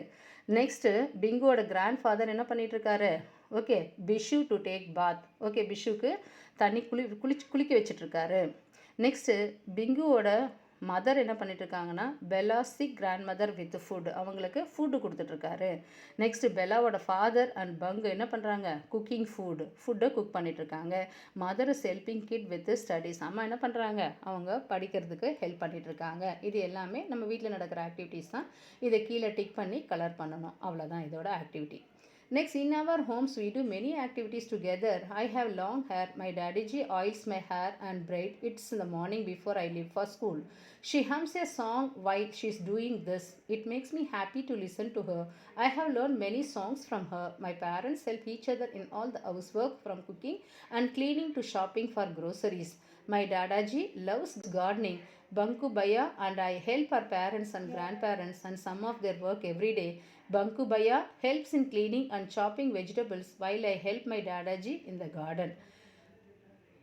Speaker 1: நெக்ஸ்ட்டு பிங்குவோட கிராண்ட் ஃபாதர் என்ன பண்ணிகிட்ருக்காரு, okay, Bishu to take bath. Okay, பிஷுக்கு தண்ணி குளிக்க வச்சிட்ருக்காரு. நெக்ஸ்ட்டு பிங்குவோட மதர் என்ன பண்ணிட்டுருக்காங்கன்னா, பெல்லாசி கிராண்ட் மதர் வித் ஃபுட், அவங்களுக்கு ஃபுட்டு கொடுத்துட்ருக்காரு. நெக்ஸ்ட்டு பெல்லாவோட ஃபாதர் அண்ட் பங்கு என்ன பண்ணுறாங்க, குக்கிங் ஃபுட்டை குக் பண்ணிகிட்ருக்காங்க. Mother is helping kid with studies, அம்மா என்ன பண்ணுறாங்க, அவங்க படிக்கிறதுக்கு ஹெல்ப் பண்ணிகிட்ருக்காங்க. இது எல்லாமே நம்ம வீட்டில் நடக்கிற ஆக்டிவிட்டீஸ் தான். இதை கீழே டிக் பண்ணி கலர் பண்ணணும். அவ்வளோதான் இதோட activity. Next, in our homes we do many activities together. I have long hair. My daddy ji oils my hair and braid it in the morning before I leave for school. She hums a song while she's doing this. It makes me happy to listen to her. I have learned many songs from her. My parents help each other in all the housework, from cooking and cleaning to shopping for groceries. My dadaji loves gardening. Banku Baya and I help our parents and grandparents and some of their work every day. Banku Baya helps in cleaning and chopping vegetables while I help my dadaji in the garden.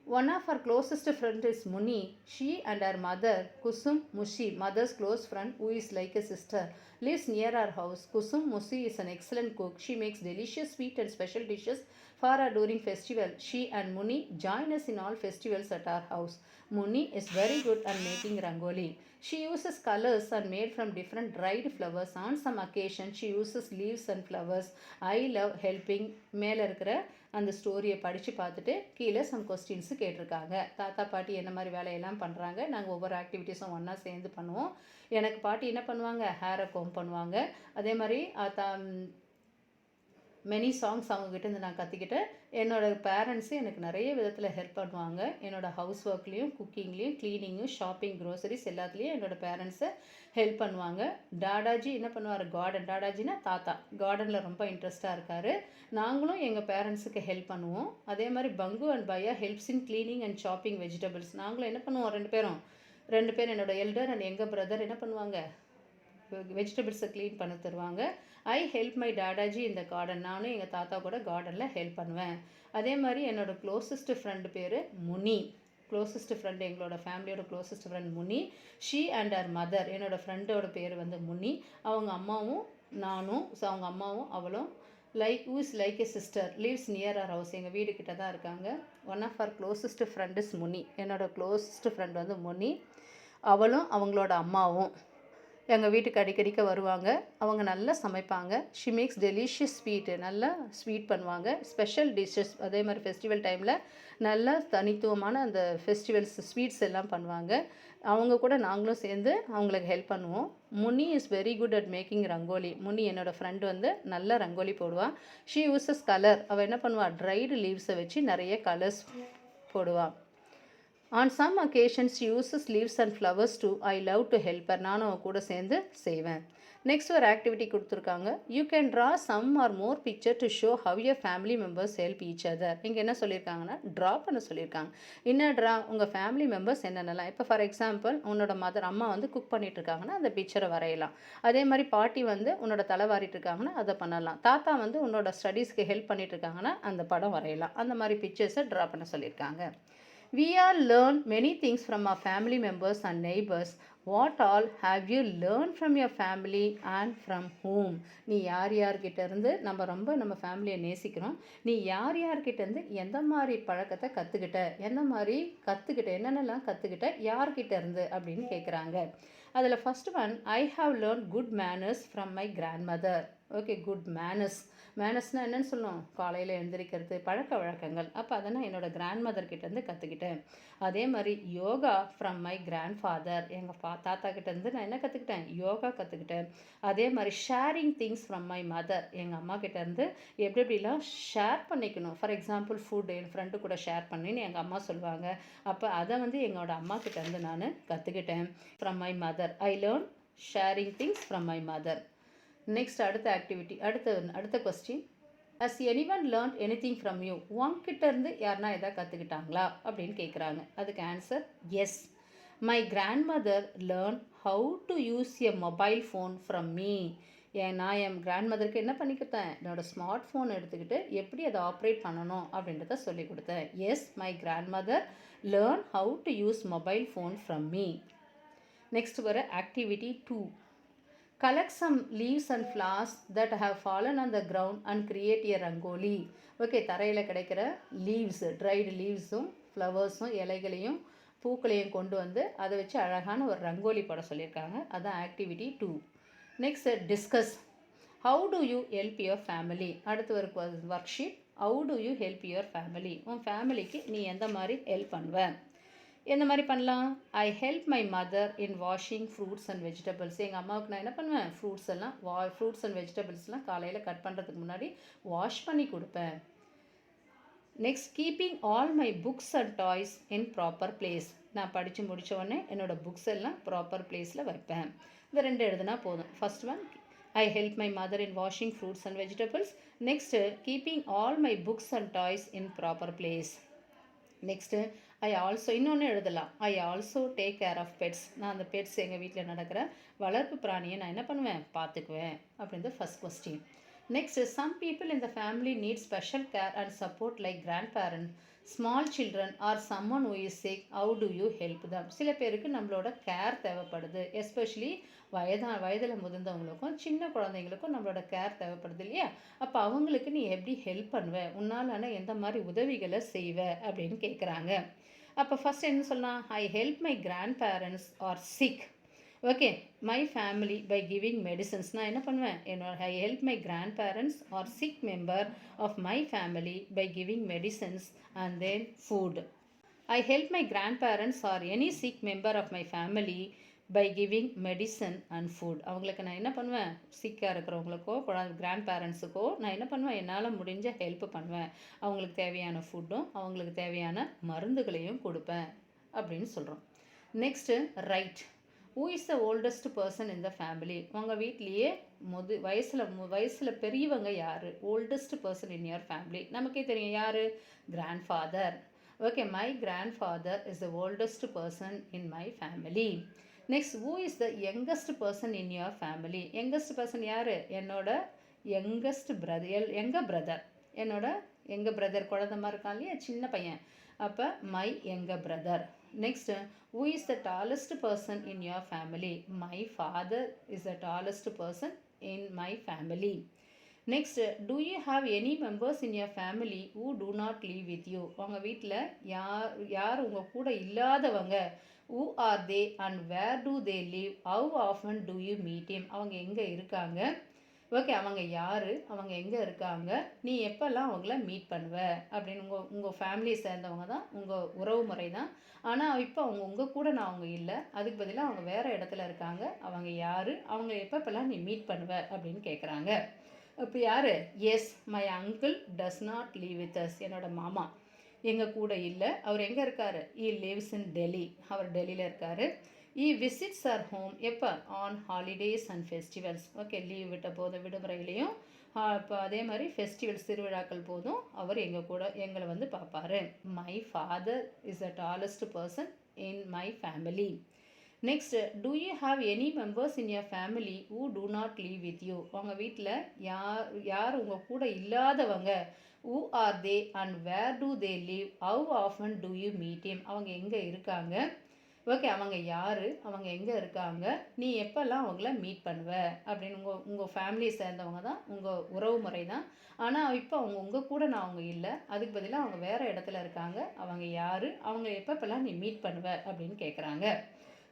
Speaker 1: One of our closest friends is Muni. She and her mother, Kusum Mushi, mother's close friend who is like a sister, lives near our house. Kusum Mushi is an excellent cook. She makes delicious sweet and special dishes for her during festival. She and Muni join us in all festivals at our house. Muni is very good at making rangoli. She uses colors and made from different dried flowers. On some occasion she uses leaves and flowers. I love helping. மேலே இருக்கிற அந்த ஸ்டோரியை படித்து பார்த்துட்டு கீழே சம் கொஸ்டின்ஸு கேட்டிருக்காங்க. தாத்தா பாட்டி என்ன மாதிரி வேலையெல்லாம் பண்ணுறாங்க, நாங்கள் ஒவ்வொரு ஆக்டிவிட்டீஸும் ஒன்றா சேர்ந்து பண்ணுவோம். எனக்கு பாட்டி என்ன பண்ணுவாங்க, ஹேரை கோம் பண்ணுவாங்க. அதே மாதிரி மெனி சாங்ஸ் அவங்ககிட்டேருந்து நான் கற்றுக்கிட்டேன். என்னோடய பேரண்ட்ஸு எனக்கு நிறைய விதத்தில் ஹெல்ப் பண்ணுவாங்க. என்னோடய ஹவுஸ் ஒர்க்லேயும், குக்கிங்லேயும், க்ளீனிங்கும், ஷாப்பிங், க்ரோசரிஸ் எல்லாத்துலேயும் என்னோடய பேரண்ட்ஸை ஹெல்ப் பண்ணுவாங்க. டாடாஜி என்ன பண்ணுவார், கார்டன், டாடாஜினா தாத்தா, கார்டனில் ரொம்ப இன்ட்ரெஸ்ட்டாக இருக்கார். நாங்களும் எங்கள் பேரண்ட்ஸுக்கு ஹெல்ப் பண்ணுவோம். அதே மாதிரி பங்கு and Bhaiya helps in cleaning and shopping vegetables. நாங்களும் என்ன பண்ணுவோம், ரெண்டு பேரும் என்னோடய எல்டர் அண்ட் எங்கள் பிரதர் என்ன பண்ணுவாங்க, வெஜிடபிள்ஸை க்ளீன் பண்ண தருவாங்க. ஐ ஹெல்ப் மை டாடாஜி இந்த கார்டன், நானும் எங்கள் தாத்தா கூட கார்டனில் ஹெல்ப் பண்ணுவேன். அதே மாதிரி என்னோடய க்ளோசஸ்ட் ஃப்ரெண்டு பேர் முனி. க்ளோசஸ்ட் ஃப்ரெண்டு, எங்களோட ஃபேமிலியோட closest friend Muni. She and her mother, என்னோடய ஃப்ரெண்டோட பேர் வந்து முனி. அவங்க அம்மாவும் நானும், ஸோ அவங்க அம்மாவும் அவளும் who is like a sister, lives near our house, எங்கள் வீடு கிட்ட தான் இருக்காங்க. One of our closest friend is Muni. என்னோடய க்ளோசஸ்ட் ஃப்ரெண்ட் வந்து முனி. அவளும் அவங்களோட அம்மாவும் எங்கள் வீட்டுக்கு அடிக்கடிக்க வருவாங்க. அவங்க நல்லா சமைப்பாங்க. ஷி மேக்ஸ் டெலிஷியஸ் ஸ்வீட்டு, நல்லா ஸ்வீட் பண்ணுவாங்க, ஸ்பெஷல் டிஷ்ஷஸ். அதே மாதிரி ஃபெஸ்டிவல் டைமில் நல்ல தனித்துவமான அந்த ஃபெஸ்டிவல்ஸ் ஸ்வீட்ஸ் எல்லாம் பண்ணுவாங்க. அவங்க கூட நாங்களும் சேர்ந்து அவங்களுக்கு ஹெல்ப் பண்ணுவோம். Muni is very good at making rangoli. Muni என்னோடய ஃப்ரெண்டு வந்து நல்ல ரங்கோலி போடுவாள். ஷீ யூசஸ் கலர், அவள் என்ன பண்ணுவாள், ட்ரைடு லீவ்ஸை வச்சு நிறைய கலர்ஸ் போடுவாள். On some occasions she uses leaves and flowers too. I love to help her. நானும் அவ கூட சேர்ந்து செய்வேன். நெக்ஸ்ட் ஒரு ஆக்டிவிட்டி கொடுத்துருக்காங்க. You can draw some or more picture to show how your family members help each other. இங்கே என்ன சொல்லியிருக்காங்கன்னா, ட்ரா பண்ண சொல்லியிருக்காங்க. என்ன ட்ரா, உங்கள் ஃபேமிலி மெம்பர்ஸ் என்னென்னலாம். இப்போ ஃபார் எக்ஸாம்பிள் உன்னோட மதர், அம்மா வந்து குக் பண்ணிட்டு இருக்காங்கன்னா அந்த பிக்சரை வரையலாம். அதே மாதிரி பாட்டி வந்து உன்னோட தலை வாரிட்டு இருக்காங்கன்னா அதை பண்ணலாம். தாத்தா வந்து உன்னோட ஸ்டடீஸ்க்கு ஹெல்ப் பண்ணிட்டு இருக்காங்கன்னா அந்த படம் வரையலாம். அந்த மாதிரி பிக்சர்ஸை ட்ரா பண்ண சொல்லியிருக்காங்க. We all learn many things from our family members and neighbors. What all have you learned from your family and from whom? நீ யார்கிட்ட இருந்து, நம்ம ஃபேமிலியை நேசிக்கிறோம், நீ யார்கிட்ட இருந்து எந்த மாதிரி பழக்கத்தை கற்றுக்கிட்ட, என்னென்னலாம் கற்றுக்கிட்ட, யார்கிட்ட இருந்து அப்படின்னு கேட்குறாங்க. அதில் first one, I have learn good manners from my grand mother. Okay, good மேனர்ஸ்னால் என்னென்னு சொல்லணும், காலையில் எழுந்திரிக்கிறது, பழக்க வழக்கங்கள். அப்போ அதை நான் என்னோடய கிராண்ட் மதர்கிட்டேருந்து கற்றுக்கிட்டேன். அதே மாதிரி yoga from my grandfather, எங்கள் தாத்தா கிட்டேருந்து நான் என்ன கற்றுக்கிட்டேன், யோகா கற்றுக்கிட்டேன். அதே மாதிரி sharing things from my mother, எங்கள் அம்மா கிட்டேருந்து எப்படிலாம் ஷேர் பண்ணிக்கணும். For example food N friend கூட ஷேர் பண்ணின்னு எங்கள் அம்மா சொல்லுவாங்க. அப்போ அதை வந்து எங்களோட அம்மா கிட்டேருந்து நான் கற்றுக்கிட்டேன். From my mother I learn sharing things from my mother. Next அடுத்த ஆக்டிவிட்டி, அடுத்த question, has anyone learnt anything from you. உங்ககிட்ட இருந்து யாருன்னா எதாவது கற்றுக்கிட்டாங்களா அப்படின்னு கேட்குறாங்க. அதுக்கு answer yes. My grandmother learn how to use a mobile phone from me. நான் என் கிராண்ட்மதருக்கு என்ன பண்ணி கொடுத்தேன், என்னோடய ஸ்மார்ட் ஃபோன் எடுத்துக்கிட்டு எப்படி அதை ஆப்ரேட் பண்ணணும் அப்படின்றத சொல்லி கொடுத்தேன். Yes, my grandmother learn how to use mobile phone from me. Next வர activity 2. Collect some leaves and flowers that have fallen on the ground and create a rangoli. Okay, தரையில் கிடைக்கிற லீவ்ஸ், ட்ரைடு லீவ்ஸும் ஃப்ளவர்ஸும் இலைகளையும் பூக்களையும் கொண்டு வந்து அதை வச்சு அழகான ஒரு ரங்கோலி போட சொல்லியிருக்காங்க. அதுதான் activity 2. Next discuss. How do you help your family. அடுத்து ஒரு work sheet. How do you help your family. உன் ஃபேமிலிக்கு நீ எந்த மாதிரி ஹெல்ப் பண்ணுவ, எந்த மாதிரி பண்ணலாம். ஐ help my mother in washing fruits and vegetables. எங்கள் அம்மாவுக்கு நான் என்ன பண்ணுவேன், ஃப்ரூட்ஸ் அண்ட் வெஜிடபிள்ஸ்லாம் காலையில் கட் பண்ணுறதுக்கு முன்னாடி வாஷ் பண்ணி கொடுப்பேன். Next, keeping all my books and toys in proper place. நான் படித்து முடித்த உடனே என்னோடய புக்ஸ் எல்லாம் ப்ராப்பர் பிளேஸில் வைப்பேன். இந்த 2 எழுதுனா போதும். First one, I help my mother in washing fruits and vegetables. Next, keeping all my books and toys in proper place. Next, I also இன்னொன்று எழுதலாம். I also take care of pets. நான் அந்த பெட்ஸ் எங்கள் வீட்டில் நடக்கிற வளர்ப்பு பிராணியை நான் என்ன பண்ணுவேன், பார்த்துக்குவேன் அப்படின்றது first question. Next, some people in the family need special care and support like grandparent, small children or someone who is sick. How do you help them. சில பேருக்கு நம்மளோட கேர் தேவைப்படுது, எஸ்பெஷலி வயதில் முதிர்ந்தவங்களுக்கும் சின்ன குழந்தைங்களுக்கும் நம்மளோட கேர் தேவைப்படுது இல்லையா. அப்போ அவங்களுக்கு நீ எப்படி ஹெல்ப் பண்ணுவ, உன்னாலான எந்த மாதிரி உதவிகளை செய்வ அப்படின்னு கேட்குறாங்க. அப்போ ஃபஸ்ட் என்ன சொல்லலாம், I help my grandparents or sick. Okay, my family by giving medicines. நான் என்ன பண்ணுவேன், I help my grandparents or sick member of my family by giving medicines and then food. I help my grandparents or any sick member of my family by giving medicine and food. அவங்களுக்கு நான் என்ன பண்ணுவேன், சிக்காக இருக்கிறவங்களுக்கோ கிராண்ட் பேரண்ட்ஸுக்கோ நான் என்ன பண்ணுவேன், என்னால் முடிஞ்ச ஹெல்ப் பண்ணுவேன். அவங்களுக்கு தேவையான ஃபுட்டும் அவங்களுக்கு தேவையான மருந்துகளையும் கொடுப்பேன் அப்படின்னு சொல்கிறோம். Next, right. Who is the oldest person in the family. உங்கள் வீட்லேயே வயசில் பெரியவங்க யார், oldest person in your family. நமக்கே தெரியும் யார், grandfather. Okay, my grandfather is the oldest person in my family. Next, who is the youngest person in your family. Youngest person யார், என்னோட எங்கர் பிரதர். என்னோட எங்கள் பிரதர் குழந்தைமா இருக்கான் இல்லையா, சின்ன பையன். அப்போ my younger brother. Next, who is the tallest person in your family. My father is the tallest person in my family. Next, do you have any members in your family who do not live with you. உங்கள் வீட்டில் யார் உங்கள் கூட இல்லாதவங்க, who are they and where do they live, how often do you meet him. அவங்க எங்கே இருக்காங்க, ஓகே, அவங்க யார், அவங்க எங்கே இருக்காங்க, நீ எப்போல்லாம் அவங்கள மீட் பண்ணுவ அப்படின்னு. உங்கள் ஃபேமிலியை சேர்ந்தவங்க தான், உங்கள் உறவு முறை தான். ஆனால் இப்போ உங்கள் கூட அவங்க இல்லை, அதுக்கு பதிலாக அவங்க வேறு இடத்துல இருக்காங்க. அவங்க யார், அவங்க எப்பப்பெல்லாம் நீ மீட் பண்ணுவ அப்படின்னு கேட்குறாங்க. இப்போ யார், yes, my uncle does not live with us. என்னோட மாமா எங்கள் கூட இல்லை, அவர் எங்கே இருக்கார், ஈ லிவ்ஸ் இன் டெல்லி. அவர் டெல்லியில் இருக்கார். ஈ விசிட்ஸ் அவர் ஹோம் எப்போ, on holidays and festivals. Okay, leave விட்ட போதும், விடுமுறையிலையும் இப்போ அதே மாதிரி ஃபெஸ்டிவல்ஸ், திருவிழாக்கள் போதும் அவர் எங்களை வந்து பார்ப்பார். My father is the tallest person in my family. Next, do you have any members in your family who do not live with you. உங்கள் வீட்டில் யார் உங்கள் கூட இல்லாதவங்க, who are they and where do they live, how often do you meet him. அவங்க எங்கே இருக்காங்க, ஓகே, அவங்க யார், அவங்க எங்கே இருக்காங்க, நீ எப்போல்லாம் அவங்கள மீட் பண்ணுவ அப்படின்னு. உங்கள் ஃபேமிலியை சேர்ந்தவங்க தான், உங்கள் உறவு முறை தான். ஆனால் இப்போ உங்கள் கூட அவங்க இல்லை, அதுக்கு பதிலாக அவங்க வேறு இடத்துல இருக்காங்க. அவங்க யார், அவங்க எப்பப்பெல்லாம் நீ மீட் பண்ணுவ அப்படின்னு கேட்குறாங்க.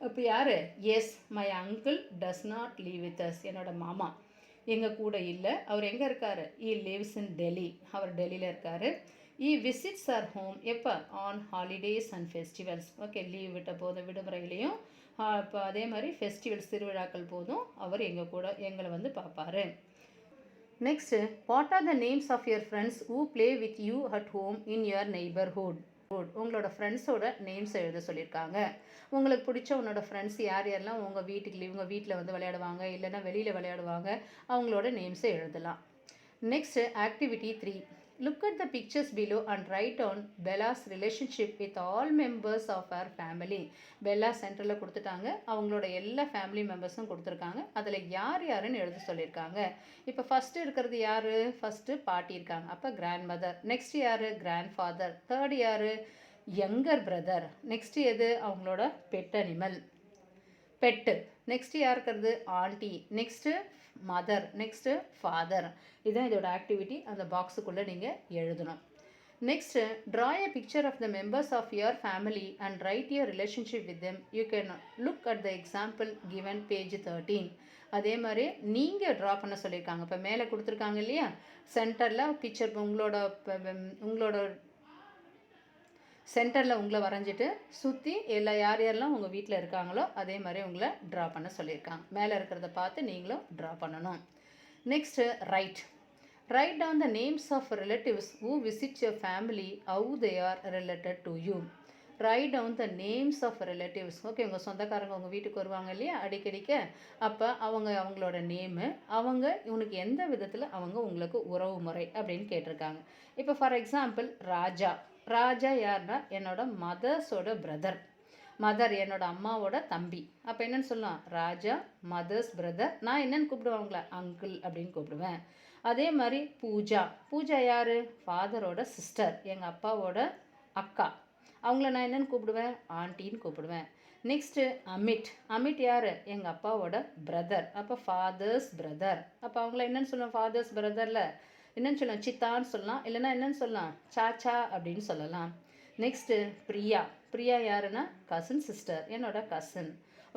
Speaker 1: இப்போ யார், yes, my uncle does not live with us. என்னோட மாமா எங்கள் கூட இல்லை, அவர் எங்கே இருக்கார், ஈ லிவ்ஸ் இன் டெல்லி. அவர் டெல்லியில் இருக்கார். ஈ விசிட்ஸ் அவர் ஹோம் எப்போ, on holidays and festivals. Okay, leave விட்ட போதும், விடுமுறையிலையும் இப்போ அதே மாதிரி ஃபெஸ்டிவல்ஸ், திருவிழாக்கள் போதும் அவர் எங்களை வந்து பார்ப்பார். Next, what are the names of your friends who play with you at home in your neighbourhood. உங்களோட ஃப்ரெண்ட்ஸோட நேம்ஸ் எழுத சொல்லியிருக்காங்க. உங்களுக்கு பிடிச்ச உன்னோட ஃப்ரெண்ட்ஸ் யாரெல்லாம் உங்கள் வீட்டில் வந்து விளையாடுவாங்க, இல்லைன்னா வெளியில் விளையாடுவாங்க, அவங்களோட நேம்ஸை எழுதலாம். Next, activity 3. Look at the pictures below and write down Bella's relationship with all members of her family. Bella சென்டரில் கொடுத்துட்டாங்க, அவங்களோட எல்லா ஃபேமிலி மெம்பர்ஸும் கொடுத்துருக்காங்க. அதில் யார் யாருன்னு எழுத சொல்லியிருக்காங்க. இப்போ ஃபஸ்ட்டு இருக்கிறது யார்? ஃபஸ்ட்டு பாட்டி இருக்காங்க, அப்போ கிராண்ட் மதர். நெக்ஸ்ட் யார்? Grandfather. தேர்ட் யார்? Younger brother. நெக்ஸ்ட் எது? அவங்களோட பெட் அனிமல், பெட்டு. நெக்ஸ்ட் யார் இருக்கிறது? Aunty. Next mother. Next father. இதுதான் இதோட ஆக்டிவிட்டி. அந்த பாக்ஸுக்குள்ளே நீங்கள் எழுதணும். Next draw a picture of the members of your family and write your relationship with them. You can look at the example given page 13. அதே மாதிரி நீங்கள் ட்ரா பண்ண சொல்லியிருக்காங்க. இப்போ மேலே கொடுத்துருக்காங்க இல்லையா, சென்டரில் பிக்சர் உங்களோட சென்டரில் உங்களை வரைஞ்சிட்டு சுற்றி யார் யாரெல்லாம் உங்கள் வீட்டில் இருக்காங்களோ அதே மாதிரி உங்களை ட்ரா பண்ண சொல்லியிருக்காங்க. மேலே இருக்கிறத பார்த்து நீங்களும் ட்ரா பண்ணணும். Next write down the names of relatives who visit your family, how they are related to you. Write down the names of relatives. Okay, உங்கள் சொந்தக்காரங்க உங்கள் வீட்டுக்கு வருவாங்க இல்லையா அடிக்கடிக்க, அப்போ அவங்களோட நேமு, அவங்க இவனுக்கு எந்த விதத்தில் அவங்க உங்களுக்கு உறவு முறை அப்படின்னு கேட்டிருக்காங்க. இப்போ ஃபார் எக்ஸாம்பிள் ராஜா யாருன்னா என்னோட மதர்ஸோட பிரதர். மதர் என்னோட அம்மாவோட தம்பி. அப்போ என்னென்னு சொல்லலாம்? ராஜா மதர்ஸ் பிரதர். நான் என்னென்னு கூப்பிடுவேன் அவங்கள? அங்கிள் அப்படின்னு கூப்பிடுவேன். அதே மாதிரி பூஜா யார்? ஃபாதரோட சிஸ்டர், எங்கள் அப்பாவோட அக்கா. அவங்கள நான் என்னென்னு கூப்பிடுவேன்? ஆண்டின்னு கூப்பிடுவேன். நெக்ஸ்ட்டு அமிட் யார்? எங்கள் அப்பாவோட பிரதர், அப்போ ஃபாதர்ஸ் பிரதர். அப்போ அவங்கள என்னென்னு சொல்லுவேன்? ஃபாதர்ஸ் பிரதரில் என்னென்னு சொல்லலாம்? சித்தான்னு சொல்லலாம், இல்லைன்னா என்னென்னு சொல்லலாம்? சாச்சா அப்படின்னு சொல்லலாம். நெக்ஸ்ட்டு பிரியா யாருன்னா கசின் சிஸ்டர், என்னோட கசின்.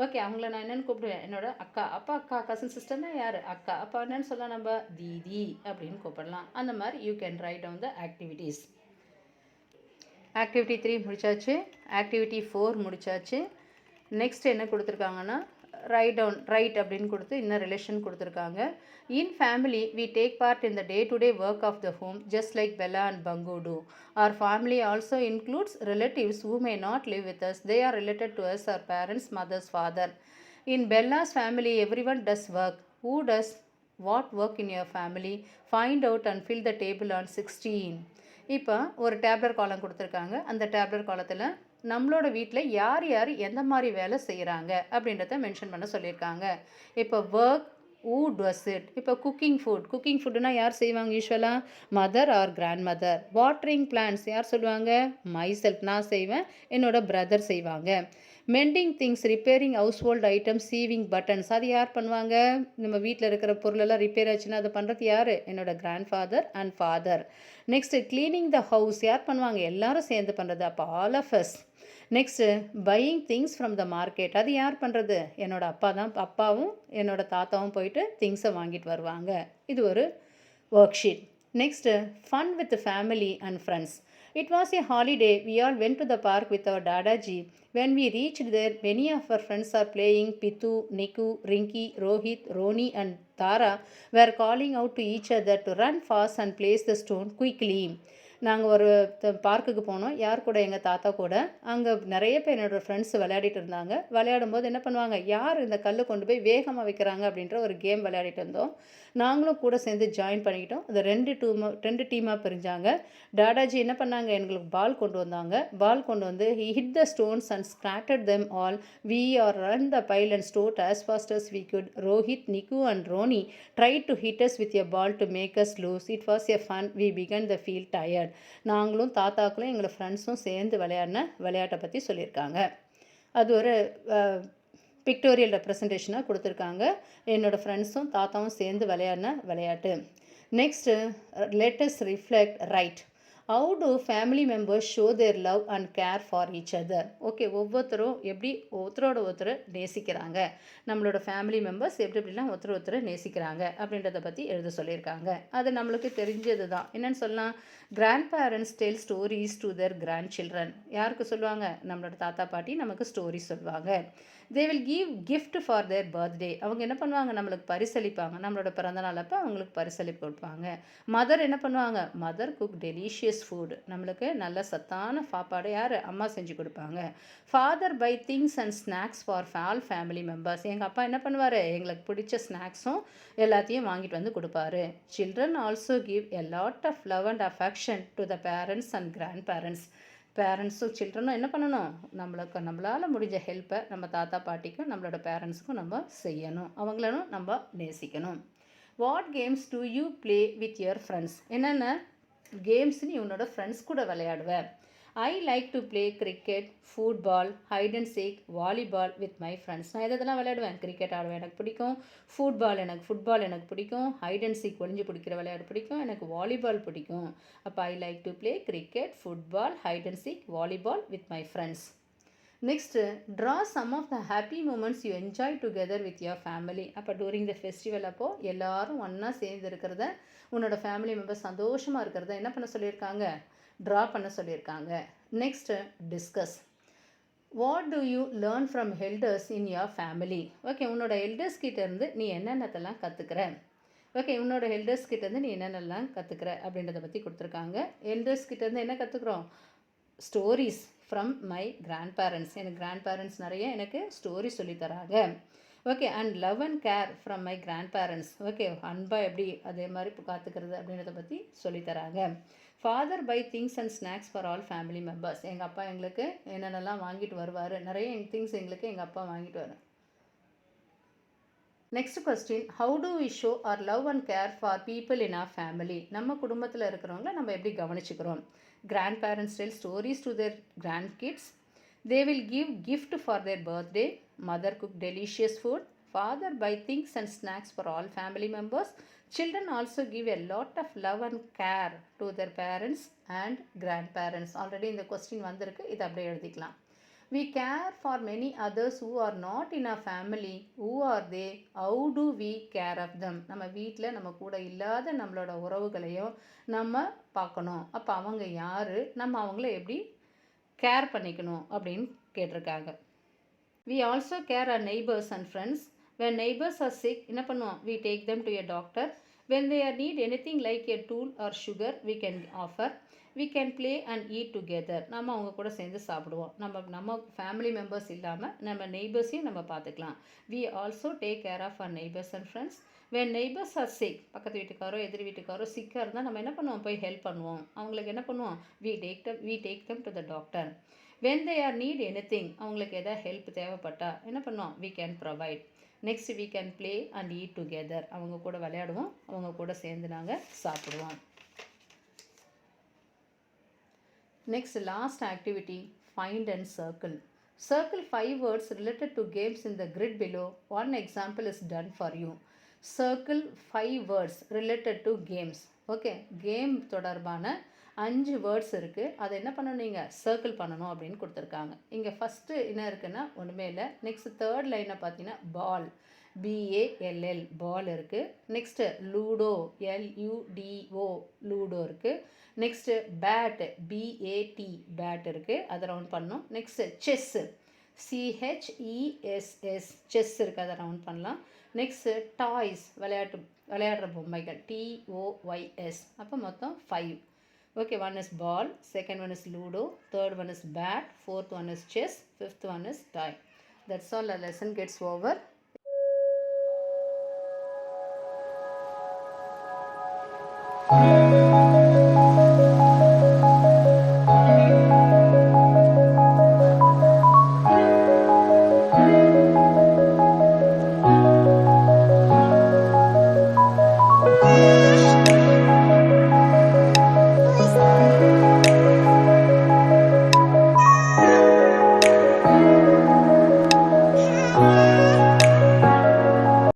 Speaker 1: ஓகே, அவங்கள நான் என்னென்னு கூப்பிடுவேன்? என்னோட அக்கா. அப்போ அக்கா கசின் சிஸ்டர்னா யார்? அக்கா. அப்போ என்னென்னு சொல்லலாம்? நம்ம தீதி அப்படின்னு கூப்பிடலாம். அந்த மாதிரி you can write down the activities. Activity 3 முடிச்சாச்சு, ஆக்டிவிட்டி 4 முடிச்சாச்சு. நெக்ஸ்ட் என்ன கொடுத்துருக்காங்கன்னா ரைட் அப்படின்னு கொடுத்து இன்னும் ரிலேஷன் கொடுத்துருக்காங்க. In family we take part in the day to day work of the home just like Bella and Bangu do. Our family also includes relatives who may not live with us. They are related to us, our parents, mothers, father. In Bella's family, everyone does work. Who does what work in your family? Find out and fill the table on 16. இப்போ ஒரு டேப்லர் காலம் கொடுத்துருக்காங்க. அந்த டேப்லர் காலத்தில் நம்மளோட வீட்டில் யார் யார் எந்த மாதிரி வேலை செய்கிறாங்க அப்படின்றத மென்ஷன் பண்ண சொல்லியிருக்காங்க. இப்போ ஒர்க், who does it. இப்போ குக்கிங் ஃபுட்டுனா யார் செய்வாங்க? யூஸ்வலாக mother or grand mother. Watering plants யார் சொல்லுவாங்க? மைசெல்ஃப், நான் செய்வேன், என்னோட பிரதர் செய்வாங்க. Mending things, repairing house hold items, sewing buttons, அது யார் பண்ணுவாங்க? நம்ம வீட்டில் இருக்கிற பொருளெல்லாம் ரிப்பேர் ஆச்சுன்னா அதை பண்ணுறது யார்? என்னோட grandfather and father. Next cleaning the house யார் பண்ணுவாங்க? எல்லாரும் சேர்ந்து பண்ணுறது, அப்போ all of us. Next buying things from the market, அது யார் பண்ணுறது? என்னோட அப்பாவும் என்னோட தாத்தாவும் போயிட்டு திங்ஸை வாங்கிட்டு வருவாங்க. இது ஒரு work sheet. Next fun with family and friends. It was a holiday. We all went to the park with our Dadaji. When we reached there, many of our friends are playing. Pitu, Niku, Rinki, Rohit, Roni and Tara were calling out to each other to run fast and place the stone quickly. நாங்கள் ஒரு பார்க்குக்கு போனோம். யார் கூட? எங்கள் தாத்தா கூட. அங்கே நிறைய பேர் என்னோடய ஃப்ரெண்ட்ஸ் விளையாடிட்டு இருந்தாங்க. விளையாடும்போது என்ன பண்ணுவாங்க? யார் இந்த கல் கொண்டு போய் வேகமாக வைக்கிறாங்க அப்படின்ற ஒரு கேம் விளையாடிட்டு இருந்தோம். நாங்களும் கூட சேர்ந்து ஜாயின் பண்ணிக்கிட்டோம். அது ரெண்டு டீமாக பிரிஞ்சாங்க. டாடாஜி என்ன பண்ணாங்க? எங்களுக்கு பால் கொண்டு வந்தாங்க. பால் கொண்டு வந்து he hit the stones and scattered them all. We are run the pile and stored as fast as we could. Rohit, Niku and Roni tried to hit us with a ball to make us lose. It was a fun. We began to feel tired. நாங்களும் தாத்தாக்களும் எங்களை ஃப்ரெண்ட்ஸும் சேர்ந்து விளையாட்டை பற்றி சொல்லியிருக்காங்க. அது ஒரு பிக்டோரியல் ரெப்ரசன்டேஷனாக கொடுத்துருக்காங்க. என்னோடய ஃப்ரெண்ட்ஸும் தாத்தாவும் சேர்ந்து விளையாட்டு. Next let us reflect right. How to family members show there love and care for each other. Okay, ஒவ்வொருத்தரும் எப்படி ஒருத்தரோட நேசிக்கிறாங்க, நம்மளோட ஃபேமிலி மெம்பர்ஸ் எப்படிலாம் ஒருத்தரை நேசிக்கிறாங்க அப்படின்றத பற்றி எழுத சொல்லியிருக்காங்க. அது நம்மளுக்கு தெரிஞ்சது தான். என்னென்னு சொல்லலாம்? Grand parents tell stories to their grandchildren. யாருக்கு சொல்லுவாங்க? நம்மளோட தாத்தா பாட்டி நமக்கு ஸ்டோரி சொல்லுவாங்க. They will give gift for their birthday. அவங்க என்ன பண்ணுவாங்க, நம்மளுக்கு பரிசளிப்பாங்க. நம்மளோட பிறந்தநாள் அப்போ அவங்களுக்கு பரிசளிப்பு கொடுப்பாங்க. மதர் என்ன பண்ணுவாங்க, மதர் குக் டெலிஷியஸ் ஃபுட். நம்மளுக்கு நல்ல சத்தான சாப்பாடு யார், அம்மா செஞ்சு கொடுப்பாங்க. Father buy things and snacks for all family members. எங்கள் அப்பா என்ன பண்ணுவார், எங்களுக்கு பிடிச்ச ஸ்நாக்ஸும் எல்லாத்தையும் வாங்கிட்டு வந்து கொடுப்பாரு. Children also give a lot of love and affection to the parents and grandparents. பேரண்ட்ஸும் சில்ட்ரனும் என்ன பண்ணணும், நம்மளால் முடிஞ்ச ஹெல்ப்பை நம்ம தாத்தா பாட்டிக்கும் நம்மளோட பேரண்ட்ஸுக்கும் நம்ம செய்யணும். அவங்களும் நம்ம நேசிக்கணும். What games do you play with your friends. என்னென்ன கேம்ஸ் நீ உன்னோட ஃப்ரெண்ட்ஸ் கூட விளையாடுவேன். I like to play cricket, football, hide and seek, volleyball with my friends. நான் இதெல்லாம் விளையாடுவேன். கிரிக்கெட் ஆடுவேன், எனக்கு பிடிக்கும். ஃபுட்பால் எனக்கு பிடிக்கும். ஹைட் அண்ட் சீக் ஒளிஞ்சு பிடிக்கிற விளையாடு பிடிக்கும். எனக்கு வாலிபால் பிடிக்கும். அப்போ I like to play cricket, football, hide and seek, volleyball with my friends. Next, draw some of the happy moments you enjoy together with your family. அப்போ டூரிங் த ஃபெஸ்டிவல் அப்போது எல்லாரும் ஒன்றா சேர்ந்து இருக்கிறத, உன்னோட ஃபேமிலி மெம்பர்ஸ் சந்தோஷமாக இருக்கிறத என்ன பண்ண சொல்லியிருக்காங்க, ட்ரா பண்ண சொல்லியிருக்காங்க. Next, discuss. What to you learn from elders in your family. Okay, உன்னோட எல்டர்ஸ் கிட்டேருந்து நீ என்னென்னத்தெல்லாம் கற்றுக்கிற. ஓகே, உன்னோட எல்டர்ஸ் கிட்டேருந்து நீ என்னென்னலாம் கற்றுக்கிற அப்படின்றத பற்றி கொடுத்துருக்காங்க. எல்டர்ஸ் கிட்டேருந்து என்ன கற்றுக்குறோம், stories from my grandparents. எனக்கு கிராண்ட் பேரண்ட்ஸ் நிறைய எனக்கு ஸ்டோரி சொல்லித்தராங்க. Okay, and love and care from my grandparents. Okay, அன்பா எப்படி அதே மாதிரி காத்துக்கிறது அப்படின்றத பற்றி சொல்லித்தராங்க. Father buy things and snacks for all family members. எங்கள் அப்பா எங்களுக்கு என்னென்னலாம் வாங்கிட்டு வருவார், நிறைய திங்ஸ் எங்களுக்கு எங்கள் அப்பா வாங்கிட்டு வர. Next question, how do we show our love and care for people in our family. நம்ம குடும்பத்தில் இருக்கிறவங்கள நம்ம எப்படி கவனிச்சுக்கிறோம். Grand parents tell stories to their grand kids. They will give gift for their birthday. Mother cook delicious food. Father buy things and snacks for all family members. Children also give a lot of love and care to their parents and grandparents. Already in the question வந்திருக்கு, இது அப்படியே எழுதிக்கலாம். We care for many others who are not in our family. Who are they? How do we care of them? நம்ம வீட்டில் நம்ம கூட இல்லாத நம்மளோட உறவுகளையும் நம்ம பார்க்கணும். அப்போ அவங்க யார், நம்ம அவங்கள எப்படி கேர் பண்ணிக்கணும் அப்படின்னு கேட்டிருக்காங்க. We also care our neighbors and friends. when neighbors are sick, என்ன பண்ணுவோம், we take them to a doctor. when they are need anything like a tool or sugar, we can offer. we can play and eat together. நம்ம அவங்க கூட சேர்ந்து சாப்பிடுவோம். நம்ம ஃபேமிலி மெம்பர்ஸ் இல்லாமல் நம்ம நெய்பர்ஸையும் நம்ம பார்த்துக்கலாம். we also take care of our neighbors and friends. when neighbors are sick, பக்கத்து வீட்டுக்காரோ எதிர் வீட்டுக்காரோ சிக்காக இருந்தால் நம்ம என்ன பண்ணுவோம், போய் ஹெல்ப் பண்ணுவோம். அவங்களுக்கு என்ன பண்ணுவோம், we take them to the doctor. when they are need anything, அவங்களுக்கு எதாவது ஹெல்ப் தேவைப்பட்டா என்ன பண்ணுவோம், we can provide. Next, we can play and eat together. அவங்க கூட விளையாடுவோம், அவங்க கூட சேர்ந்து நாங்கள் சாப்பிடுவோம். Next, last activity, find and circle. Circle 5 words related to games in the grid below. One example is done for you. Circle 5 words related to games. Okay, game தொடர்பான 5 வேர்ட்ஸ் இருக்குது. அதை என்ன பண்ணணும், நீங்கள் சர்க்கிள் பண்ணணும் அப்படின்னு கொடுத்துருக்காங்க. இங்கே ஃபஸ்ட்டு என்ன இருக்குன்னா ஒன்றுமே இல்லை. நெக்ஸ்ட் தேர்ட் லைனை பார்த்தீங்கன்னா பால், BALL பால் இருக்குது. நெக்ஸ்ட்டு லூடோ, LUDO லூடோ இருக்குது. நெக்ஸ்ட்டு பேட், BAT பேட் இருக்குது, அதை ரவுண்ட் பண்ணணும். நெக்ஸ்ட்டு செஸ்ஸு, CHESS செஸ் இருக்குது, அதை ரவுண்ட் பண்ணலாம். நெக்ஸ்ட்டு டாய்ஸ், விளையாடுற பொம்மைகள், TOYS. அப்போ மொத்தம் 5. Okay, one is ball, second one is ludo, third one is bat, fourth one is chess, fifth one is tie. That's all, the lesson gets over.